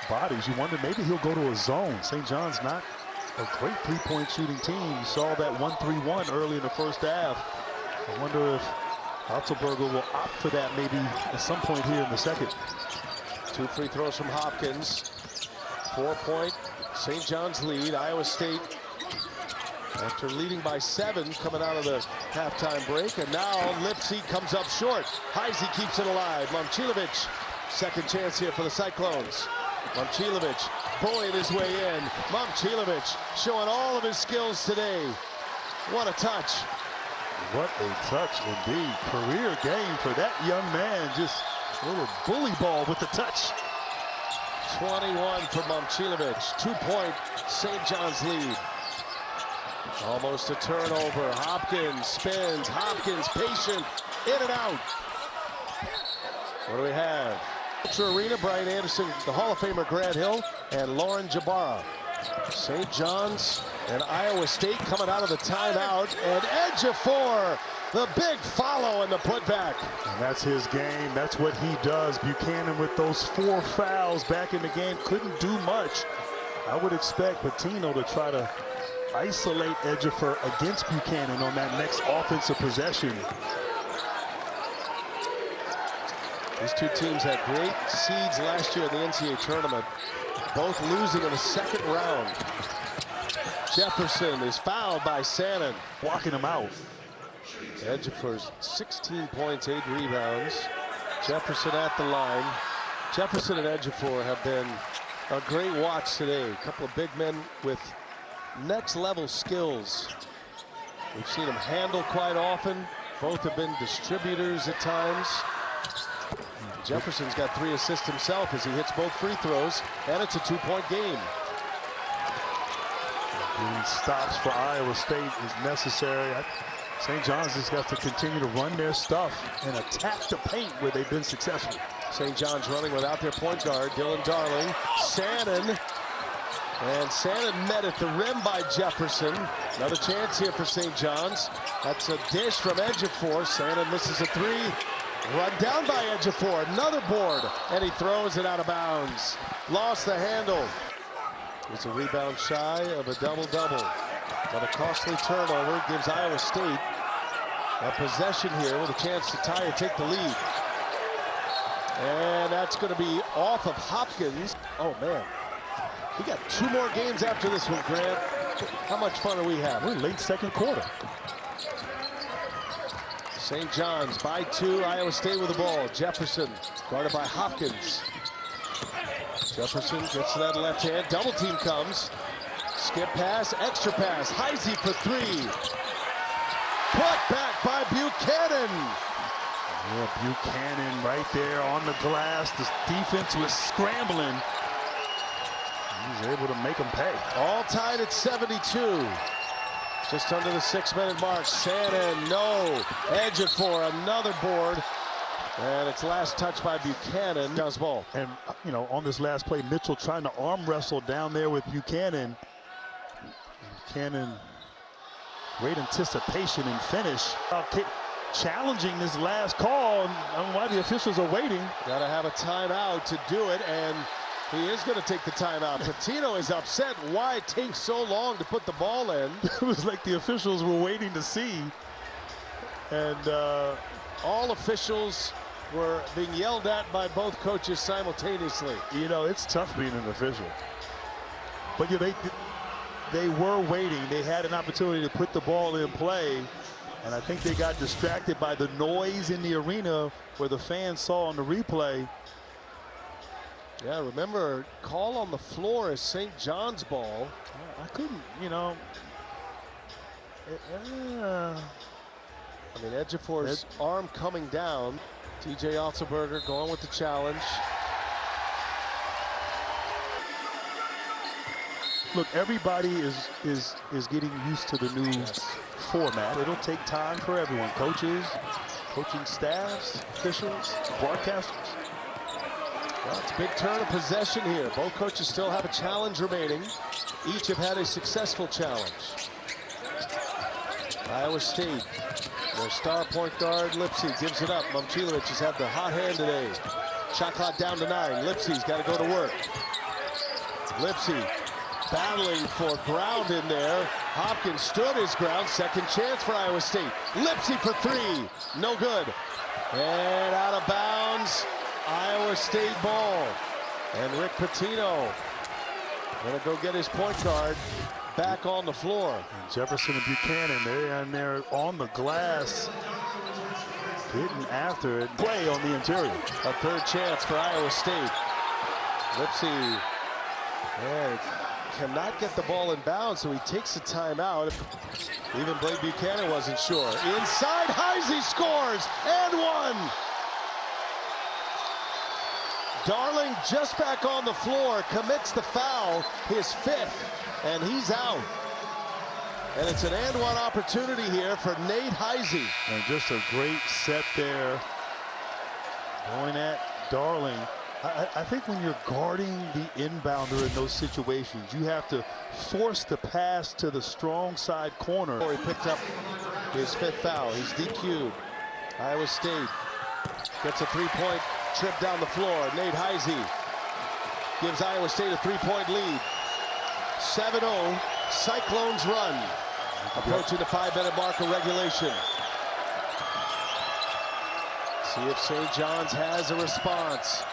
bodies. You wonder maybe he'll go to a zone. St. John's not a great 3-point shooting team. You saw that 1-3-1 early in the first half. I wonder if Otzelberger will opt for that maybe at some point here in the second. 2 free throws from Hopkins. 4-point St. John's lead. Iowa State, after leading by 7 coming out of the halftime break, and now Lipsey comes up short. Heisey keeps it alive. Momcilovic, second chance here for the Cyclones. Momcilovic bullying his way in. Momcilovic showing all of his skills today. What a touch. What a touch indeed. Career game for that young man. Just a little bully ball with the touch. 21 for Momcilovic. 2-point St. John's lead. Almost a turnover. Hopkins spins. Hopkins patient. In and out. What do we have? Ultra Arena, Brian Anderson, the Hall of Famer Grant Hill, and Lauren Jabara. St. John's and Iowa State coming out of the timeout, and Ejiofor, the big follow and the putback. And that's his game. That's what he does. Buchanan with those 4 fouls back in the game couldn't do much. I would expect Pitino to try to isolate Ejiofor against Buchanan on that next offensive possession. These two teams had great seeds last year in the NCAA tournament, both losing in the second round. Jefferson is fouled by Sannon, blocking him out. Ejiofor's 16 points, 8 rebounds. Jefferson at the line. Jefferson and Ejiofor have been a great watch today. A couple of big men with next level skills. We've seen them handle quite often. Both have been distributors at times. Jefferson's got 3 assists himself as he hits both free throws, and it's a 2-point game. These stops for Iowa State is necessary. St. John's has got to continue to run their stuff and attack the paint where they've been successful. St. John's running without their point guard, Dylan Darling. Sannon. And Sannon met at the rim by Jefferson. Another chance here for St. John's. That's a dish from Ejiofor. Sannon misses a 3. Run down by Ejiofor. Another board. And he throws it out of bounds. Lost the handle. It's a rebound shy of a double-double. But a costly turnover gives Iowa State a possession here with a chance to tie or take the lead. And that's going to be off of Hopkins. Oh, man. We got 2 more games after this one, Grant. How much fun are we having? We're late second quarter. St. John's by 2. Iowa State with the ball. Jefferson guarded by Hopkins. Jefferson gets to that left hand. Double team comes. Skip pass, extra pass. Heisey for 3. Put back by Buchanan. Yeah, Buchanan right there on the glass. The defense was scrambling. He was able to make them pay. All tied at 72. Just under the 6-minute mark. Sannon, no. Ejiofor, another board. And it's last touch by Buchanan. Does ball. And, you know, on this last play, Mitchell trying to arm wrestle down there with Buchanan. Buchanan, great anticipation and finish. Challenging this last call. I don't know why the officials are waiting. Got to have a timeout to do it, and he is going to take the timeout. Patino is upset why it takes so long to put the ball in. It was like the officials were waiting to see. And all officials were being yelled at by both coaches simultaneously. You know, it's tough being an official. But yeah, they were waiting. They had an opportunity to put the ball in play. And I think they got distracted by the noise in the arena where the fans saw on the replay. Yeah, remember, call on the floor is St. John's ball. I couldn't, you know. I mean, Ejiofor's arm coming down. TJ Otzelberger going with the challenge. Look, everybody is getting used to the new format. It'll take time for everyone. Coaches, coaching staffs, officials, broadcasters. Well, it's a big turn of possession here. Both coaches still have a challenge remaining. Each have had a successful challenge. Iowa State, their star point guard, Lipsey, gives it up. Momcilovic has had the hot hand today. Shot clock down to 9. Lipsey's got to go to work. Lipsey battling for ground in there. Hopkins stood his ground. Second chance for Iowa State. Lipsey for 3. No good. And out of bounds. Iowa State ball. And Rick Pitino gonna go get his point guard back on the floor. And Jefferson and Buchanan, they're in there on the glass, getting after it. Play on the interior. A 3rd chance for Iowa State. Lipsey cannot get the ball in bounds, so he takes a timeout. Even Blake Buchanan wasn't sure. Inside, Heisey scores, and 1. Darling just back on the floor, commits the foul, his 5th, and he's out. And it's an and-one opportunity here for Nate Heisey. And just a great set there, going at Darling. I think when you're guarding the inbounder in those situations, you have to force the pass to the strong side corner. He picked up his 5th foul. He's DQ'd. Iowa State gets a 3-point trip down the floor. Nate Heisey gives Iowa State a 3-point lead. 7-0, Cyclones run. Approaching the 5-minute mark of regulation. See if St. John's has a response.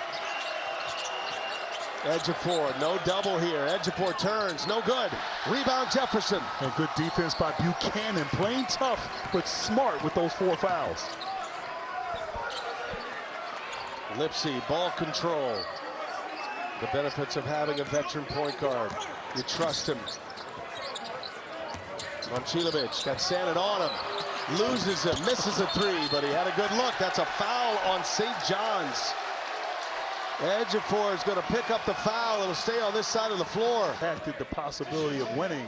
Ejiofor, no double here. Ejiofor turns, no good. Rebound Jefferson. And good defense by Buchanan, playing tough, but smart with those 4 fouls. Lipsey, ball control. The benefits of having a veteran point guard. You trust him. Momcilovic got sanded on him. Loses him, misses a three, but he had a good look. That's a foul on St. John's. Ejiofor is going to pick up the foul. It'll stay on this side of the floor. Impacted the possibility of winning.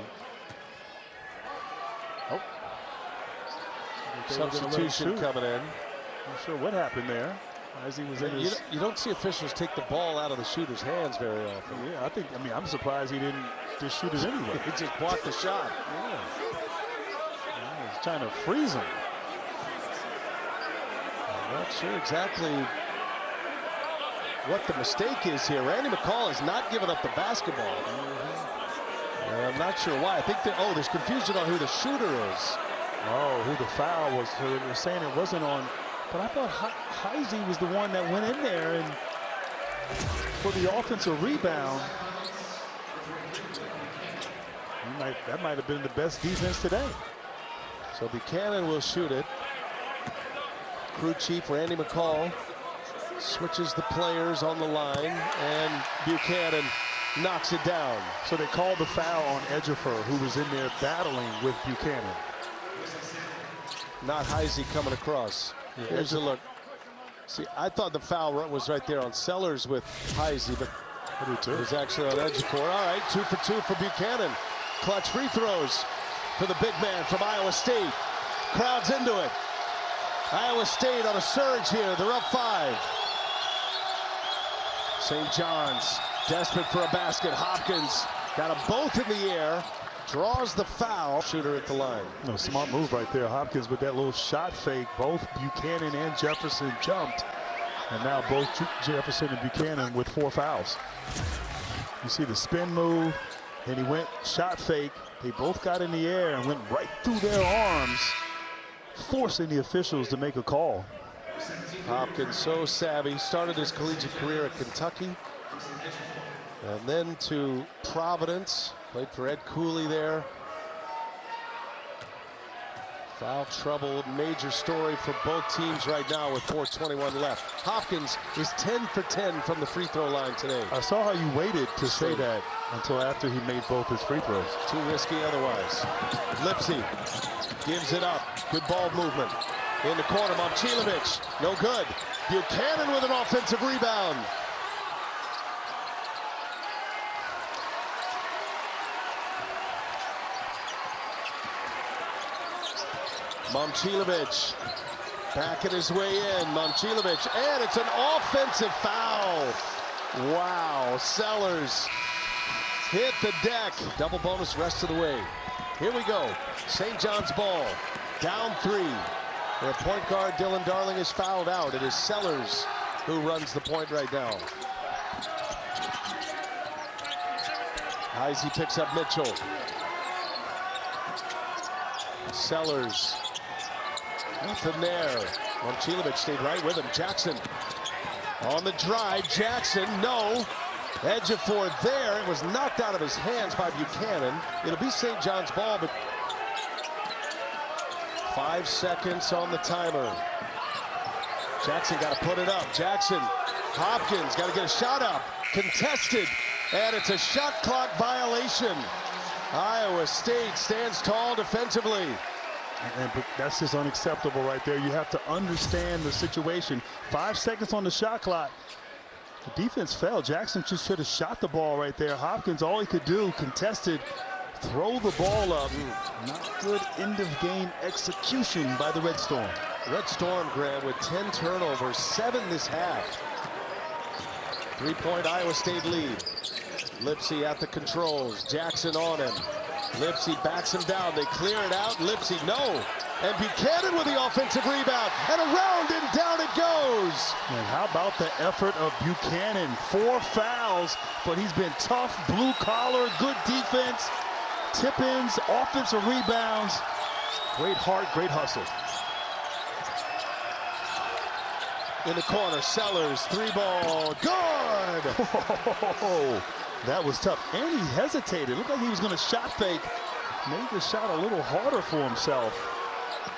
Oh. Substitution coming in. Not sure what happened there. As he was in his... You don't see officials take the ball out of the shooter's hands very often. Yeah, I mean, I'm surprised he didn't just shoot it anyway. He just blocked the shot. Yeah. He's trying to freeze him. I'm not sure exactly what the mistake is here. Randy McCall has not given up the basketball. I'm not sure why. I think there's confusion on who the shooter is. Oh, who the foul was. So they were saying it wasn't on. But I thought Heisey was the one that went in there and for the offensive rebound. That might have been the best defense today. So Buchanan will shoot it. Crew chief Randy McCall switches the players on the line, and Buchanan knocks it down. So they called the foul on Ejiofor, who was in there battling with Buchanan. Not Heisey coming across. Yeah, here's a look. See, I thought the foul was right there on Sellers with Heisey, but it was actually on Ejiofor. All right, 2 for 2 for Buchanan. Clutch free throws for the big man from Iowa State. Crowd's into it. Iowa State on a surge here. They're up 5. St. John's desperate for a basket. Hopkins got them both in the air. Draws the foul. Shooter at the line. No, smart move right there. Hopkins with that little shot fake. Both Buchanan and Jefferson jumped. And now both Jefferson and Buchanan with 4 fouls. You see the spin move, and he went shot fake. They both got in the air and went right through their arms, forcing the officials to make a call. Hopkins so savvy. Started his collegiate career at Kentucky. And then to Providence. Played for Ed Cooley there. Foul trouble, major story for both teams right now with 4:21 left. Hopkins is 10 for 10 from the free throw line today. I saw how you waited to say that until after he made both his free throws. Too risky otherwise. Lipsey gives it up. Good ball movement. In the corner, Momcilovic, no good. Buchanan with an offensive rebound. Momcilovic backing his way in. Momcilovic, and it's an offensive foul. Wow, Sellers hit the deck. Double bonus rest of the way. Here we go. St. John's ball. Down 3. Their point guard, Dylan Darling, is fouled out. It is Sellers who runs the point right now. Heisey picks up Mitchell. Sellers. Nothing there. Momcilovic stayed right with him. Jackson on the drive. Jackson, no. Ejiofor there. It was knocked out of his hands by Buchanan. It'll be St. John's ball, but 5 seconds on the timer. Jackson got to put it up. Jackson, Hopkins got to get a shot up. Contested, and it's a shot clock violation. Iowa State stands tall defensively. But that's just unacceptable right there. You have to understand the situation. 5 seconds on the shot clock. The defense fell. Jackson just should have shot the ball right there. Hopkins, all he could do, contested, throw the ball up. Not good end of game execution by the Red Storm. Red Storm, Grant, with 10 turnovers, 7 this half. 3-point Iowa State lead. Lipsey at the controls. Jackson on him. Lipsey backs him down. They clear it out. Lipsey, no. And Buchanan with the offensive rebound. And around and down it goes. And how about the effort of Buchanan? 4 fouls, but he's been tough, blue collar, good defense, tip-ins, offensive rebounds. Great heart, great hustle. In the corner, Sellers, 3-ball, good! Oh, that was tough. And he hesitated. Looked like he was going to shot fake. Made the shot a little harder for himself.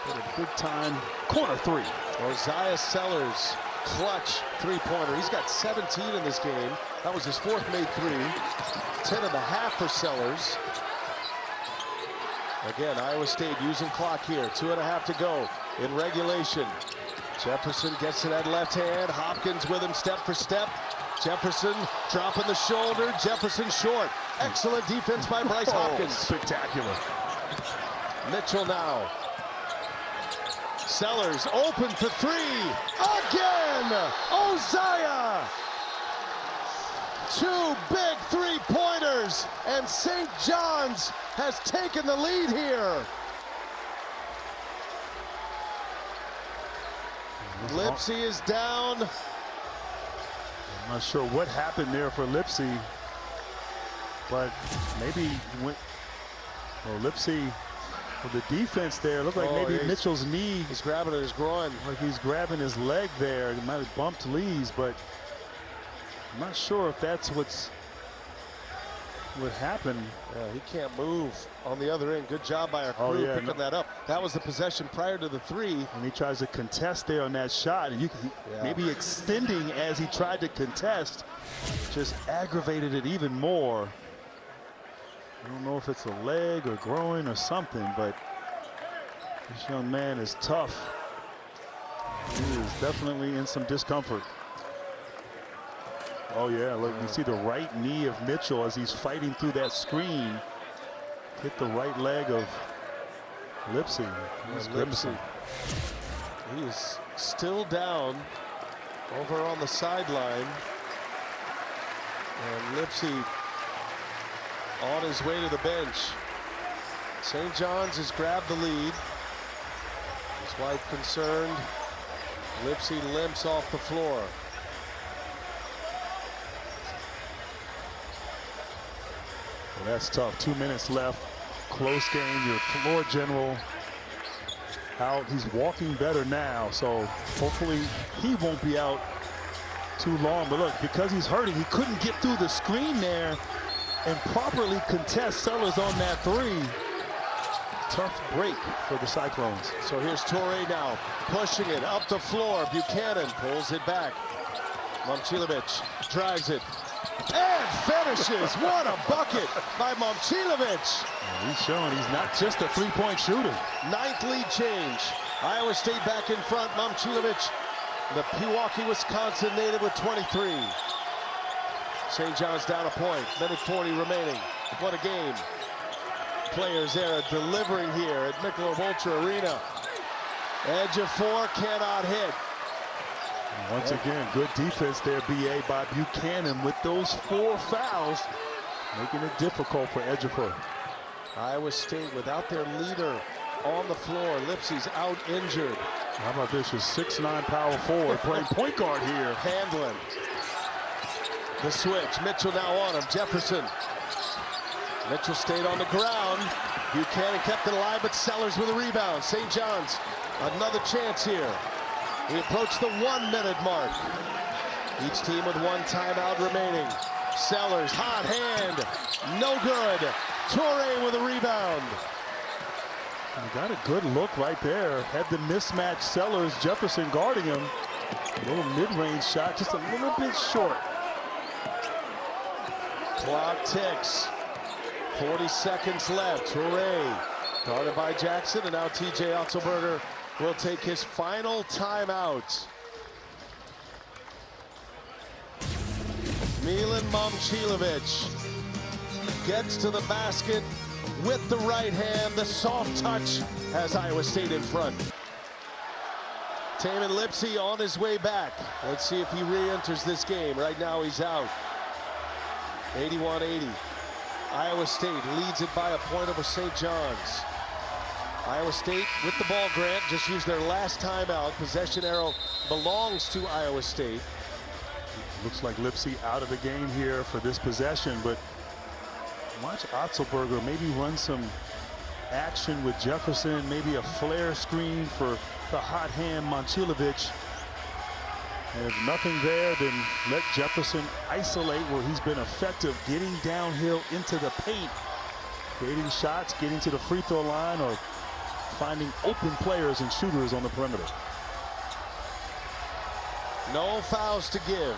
But a big time corner 3. Osiah Sellers clutch three-pointer. He's got 17 in this game. That was his 4th made three. 10.5 for Sellers. Again, Iowa State using clock here. 2.5 to go in regulation. Jefferson gets to that left hand. Hopkins with him step for step. Jefferson dropping the shoulder. Jefferson short. Excellent defense by Bryce Hopkins. Spectacular. Mitchell now. Sellers open for three. Again! Ozaya! 2 big three-pointers, and St. John's has taken the lead here. Lipsey is down. I'm not sure what happened there for Lipsey, but maybe Lipsey with the defense there. Looked like maybe Mitchell's knee. He's grabbing at his groin. Like he's grabbing his leg there. He might have bumped Lee's, but I'm not sure if that's what happened. Yeah, he can't move on the other end. Good job by our crew picking that up. That was the possession prior to the three. And he tries to contest there on that shot. And you can maybe extending as he tried to contest, just aggravated it even more. I don't know if it's a leg or groin or something, but this young man is tough. He is definitely in some discomfort. Oh yeah, look, you see the right knee of Mitchell as he's fighting through that screen. Hit the right leg of Lipsey. Lipsey. He is still down over on the sideline. And Lipsey on his way to the bench. St. John's has grabbed the lead. His wife concerned. Lipsey limps off the floor. Well, that's tough. 2 minutes left. Close game. Your floor general out. He's walking better now, so hopefully he won't be out too long. But look, because he's hurting, he couldn't get through the screen there and properly contest Sellers on that three. Tough break for the Cyclones. So here's Torrey now, pushing it up the floor. Buchanan pulls it back. Momcilovic drives it and finishes. What a bucket by Momcilovic. He's showing he's not just a three-point shooter. 9th lead change. Iowa State back in front. Momcilovic, the Pewaukee, Wisconsin native, with 23. St. John's down a point. Minute 40 remaining. What a game. Players there delivering here at Michelob Ultra Arena. Edge of 4, cannot hit. Once again, good defense there, BA, by Buchanan with those 4 fouls, making it difficult for Ejiofor. Iowa State without their leader on the floor. Lipsey's out injured. How about this? Your 6'9" power forward playing point guard here. Handling. The switch. Mitchell now on him. Jefferson. Mitchell stayed on the ground. Buchanan kept it alive, but Sellers with a rebound. St. John's, another chance here. We approach the 1 minute mark. Each team with 1 timeout remaining. Sellers, hot hand, no good. Torrey with a rebound. You got a good look right there. Had the mismatch. Sellers, Jefferson guarding him. A little mid-range shot, just a little bit short. Clock ticks. 40 seconds left. Torrey guarded by Jackson, and now TJ Otzelberger will take his final timeout. Milan Momcilovic gets to the basket with the right hand. The soft touch has Iowa State in front. Tamin Lipsey on his way back. Let's see if he re-enters this game. Right now he's out. 81-80. Iowa State leads it by a point over St. John's. Iowa State with the ball, Grant, just used their last timeout. Possession arrow belongs to Iowa State. Looks like Lipsey out of the game here for this possession, but watch Otzelberger maybe run some action with Jefferson, maybe a flare screen for the hot hand Momcilovic. And if nothing there, then let Jefferson isolate where he's been effective, getting downhill into the paint, creating shots, getting to the free throw line, or finding open players and shooters on the perimeter. No fouls to give.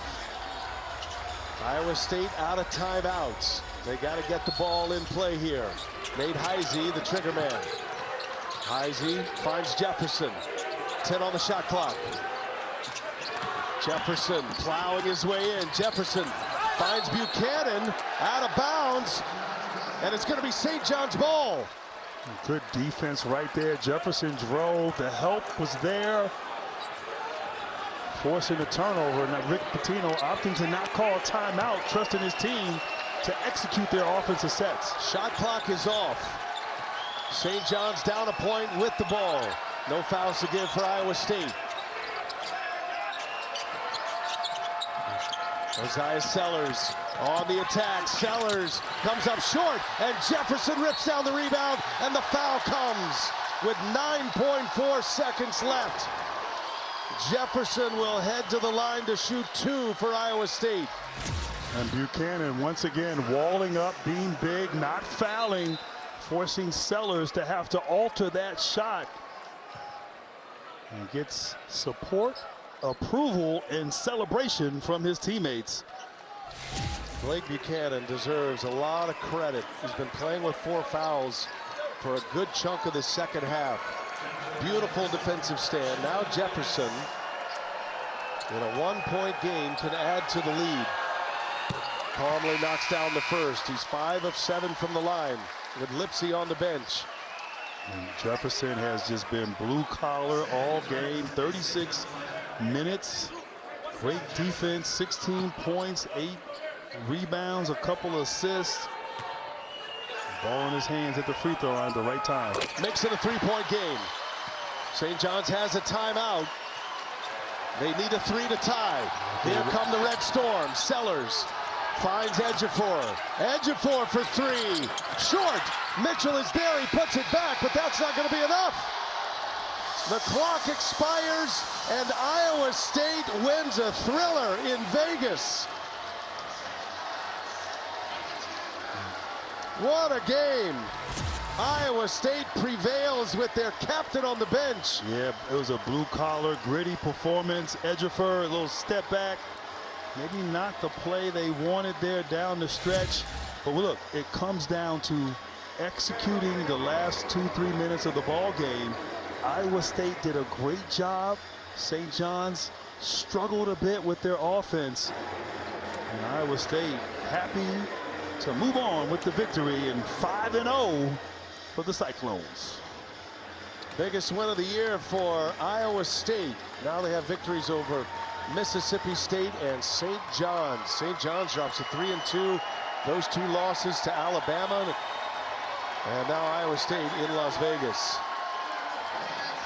Iowa State out of timeouts. They got to get the ball in play here. Nate Heisey, the trigger man. Heisey finds Jefferson. 10 on the shot clock. Jefferson plowing his way in. Jefferson finds Buchanan out of bounds. And it's going to be St. John's ball. Good defense right there. Jefferson drove. The help was there. Forcing a turnover. And Rick Pitino opting to not call a timeout, trusting his team to execute their offensive sets. Shot clock is off. St. John's down a point with the ball. No fouls to give for Iowa State. Isaiah Sellers on the attack. Sellers comes up short, and Jefferson rips down the rebound, and the foul comes with 9.4 seconds left. Jefferson will head to the line to shoot 2 for Iowa State. And Buchanan once again walling up, being big, not fouling, forcing Sellers to have to alter that shot. And gets support, approval, and celebration from his teammates. Blake Buchanan deserves a lot of credit. He's been playing with 4 fouls for a good chunk of the second half. Beautiful defensive stand. Now Jefferson, in a 1-point game, can add to the lead. Calmly knocks down the first. He's 5 of 7 from the line with Lipsey on the bench. And Jefferson has just been blue collar all game. 36 minutes. Great defense. 16 points, 8 rebounds, a couple of assists. Ball in his hands at the free throw line at the right time. Makes it a 3-point game. St. John's has a timeout. They need a 3 to tie. Here come the Red Storm. Sellers finds Ejiofor. Ejiofor for 3. Short. Mitchell is there. He puts it back, but that's not going to be enough. The clock expires, and Iowa State wins a thriller in Vegas. What a game. Iowa State prevails with their captain on the bench. Yeah, it was a blue-collar, gritty performance. Ejiofor, a little step back. Maybe not the play they wanted there down the stretch. But look, it comes down to executing the last 2-3 minutes of the ball game. Iowa State did a great job. St. John's struggled a bit with their offense. And Iowa State happy to move on with the victory and 5-0 for the Cyclones. Biggest win of the year for Iowa State. Now they have victories over Mississippi State and St. John's. St. John's drops to 3-2. Those 2 losses to Alabama. And now Iowa State in Las Vegas.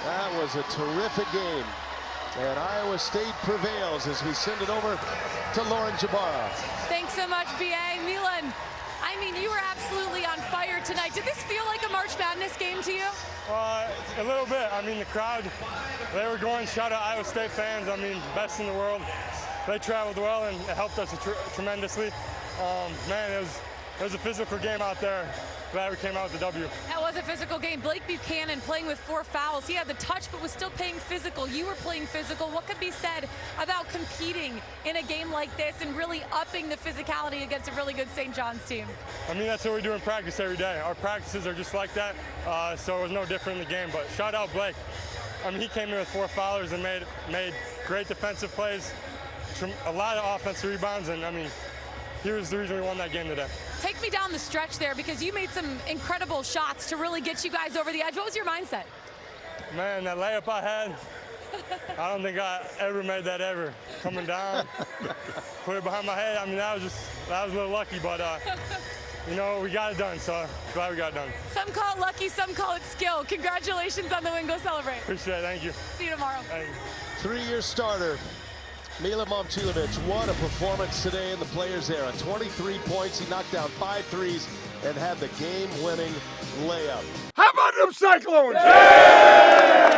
That was a terrific game. And Iowa State prevails as we send it over to Lauren Jabara. Thanks so much, B.A. Milan, I mean, you were absolutely on fire tonight. Did this feel like a March Madness game to you? A little bit. I mean, the crowd, they were going. Shout out Iowa State fans. I mean, best in the world. They traveled well, and it helped us tremendously. Man, it was a physical game out there. Glad we came out with the W. That was a physical game. Blake Buchanan playing with 4 fouls. He had the touch, but was still playing physical. You were playing physical. What could be said about competing in a game like this and really upping the physicality against a really good St. John's team? I mean, that's what we do in practice every day. Our practices are just like that, so it was no different in the game. But shout out Blake. I mean, he came in with 4 foulers and made great defensive plays, a lot of offensive rebounds, and I mean, he was the reason we won that game today. Take me down the stretch there, because you made some incredible shots to really get you guys over the edge. What was your mindset? Man, that layup I had, I don't think I ever made that ever. Coming down, put it behind my head. I mean, that was a little lucky, but you know, we got it done, so glad we got it done. Some call it lucky, some call it skill. Congratulations on the win. Go celebrate. Appreciate it. Thank you. See you tomorrow. Thank you. 3-year starter Milan Momcilovic, what a performance today in the Players era. 23 points, he knocked down 5 threes and had the game-winning layup. How about them Cyclones? Yeah!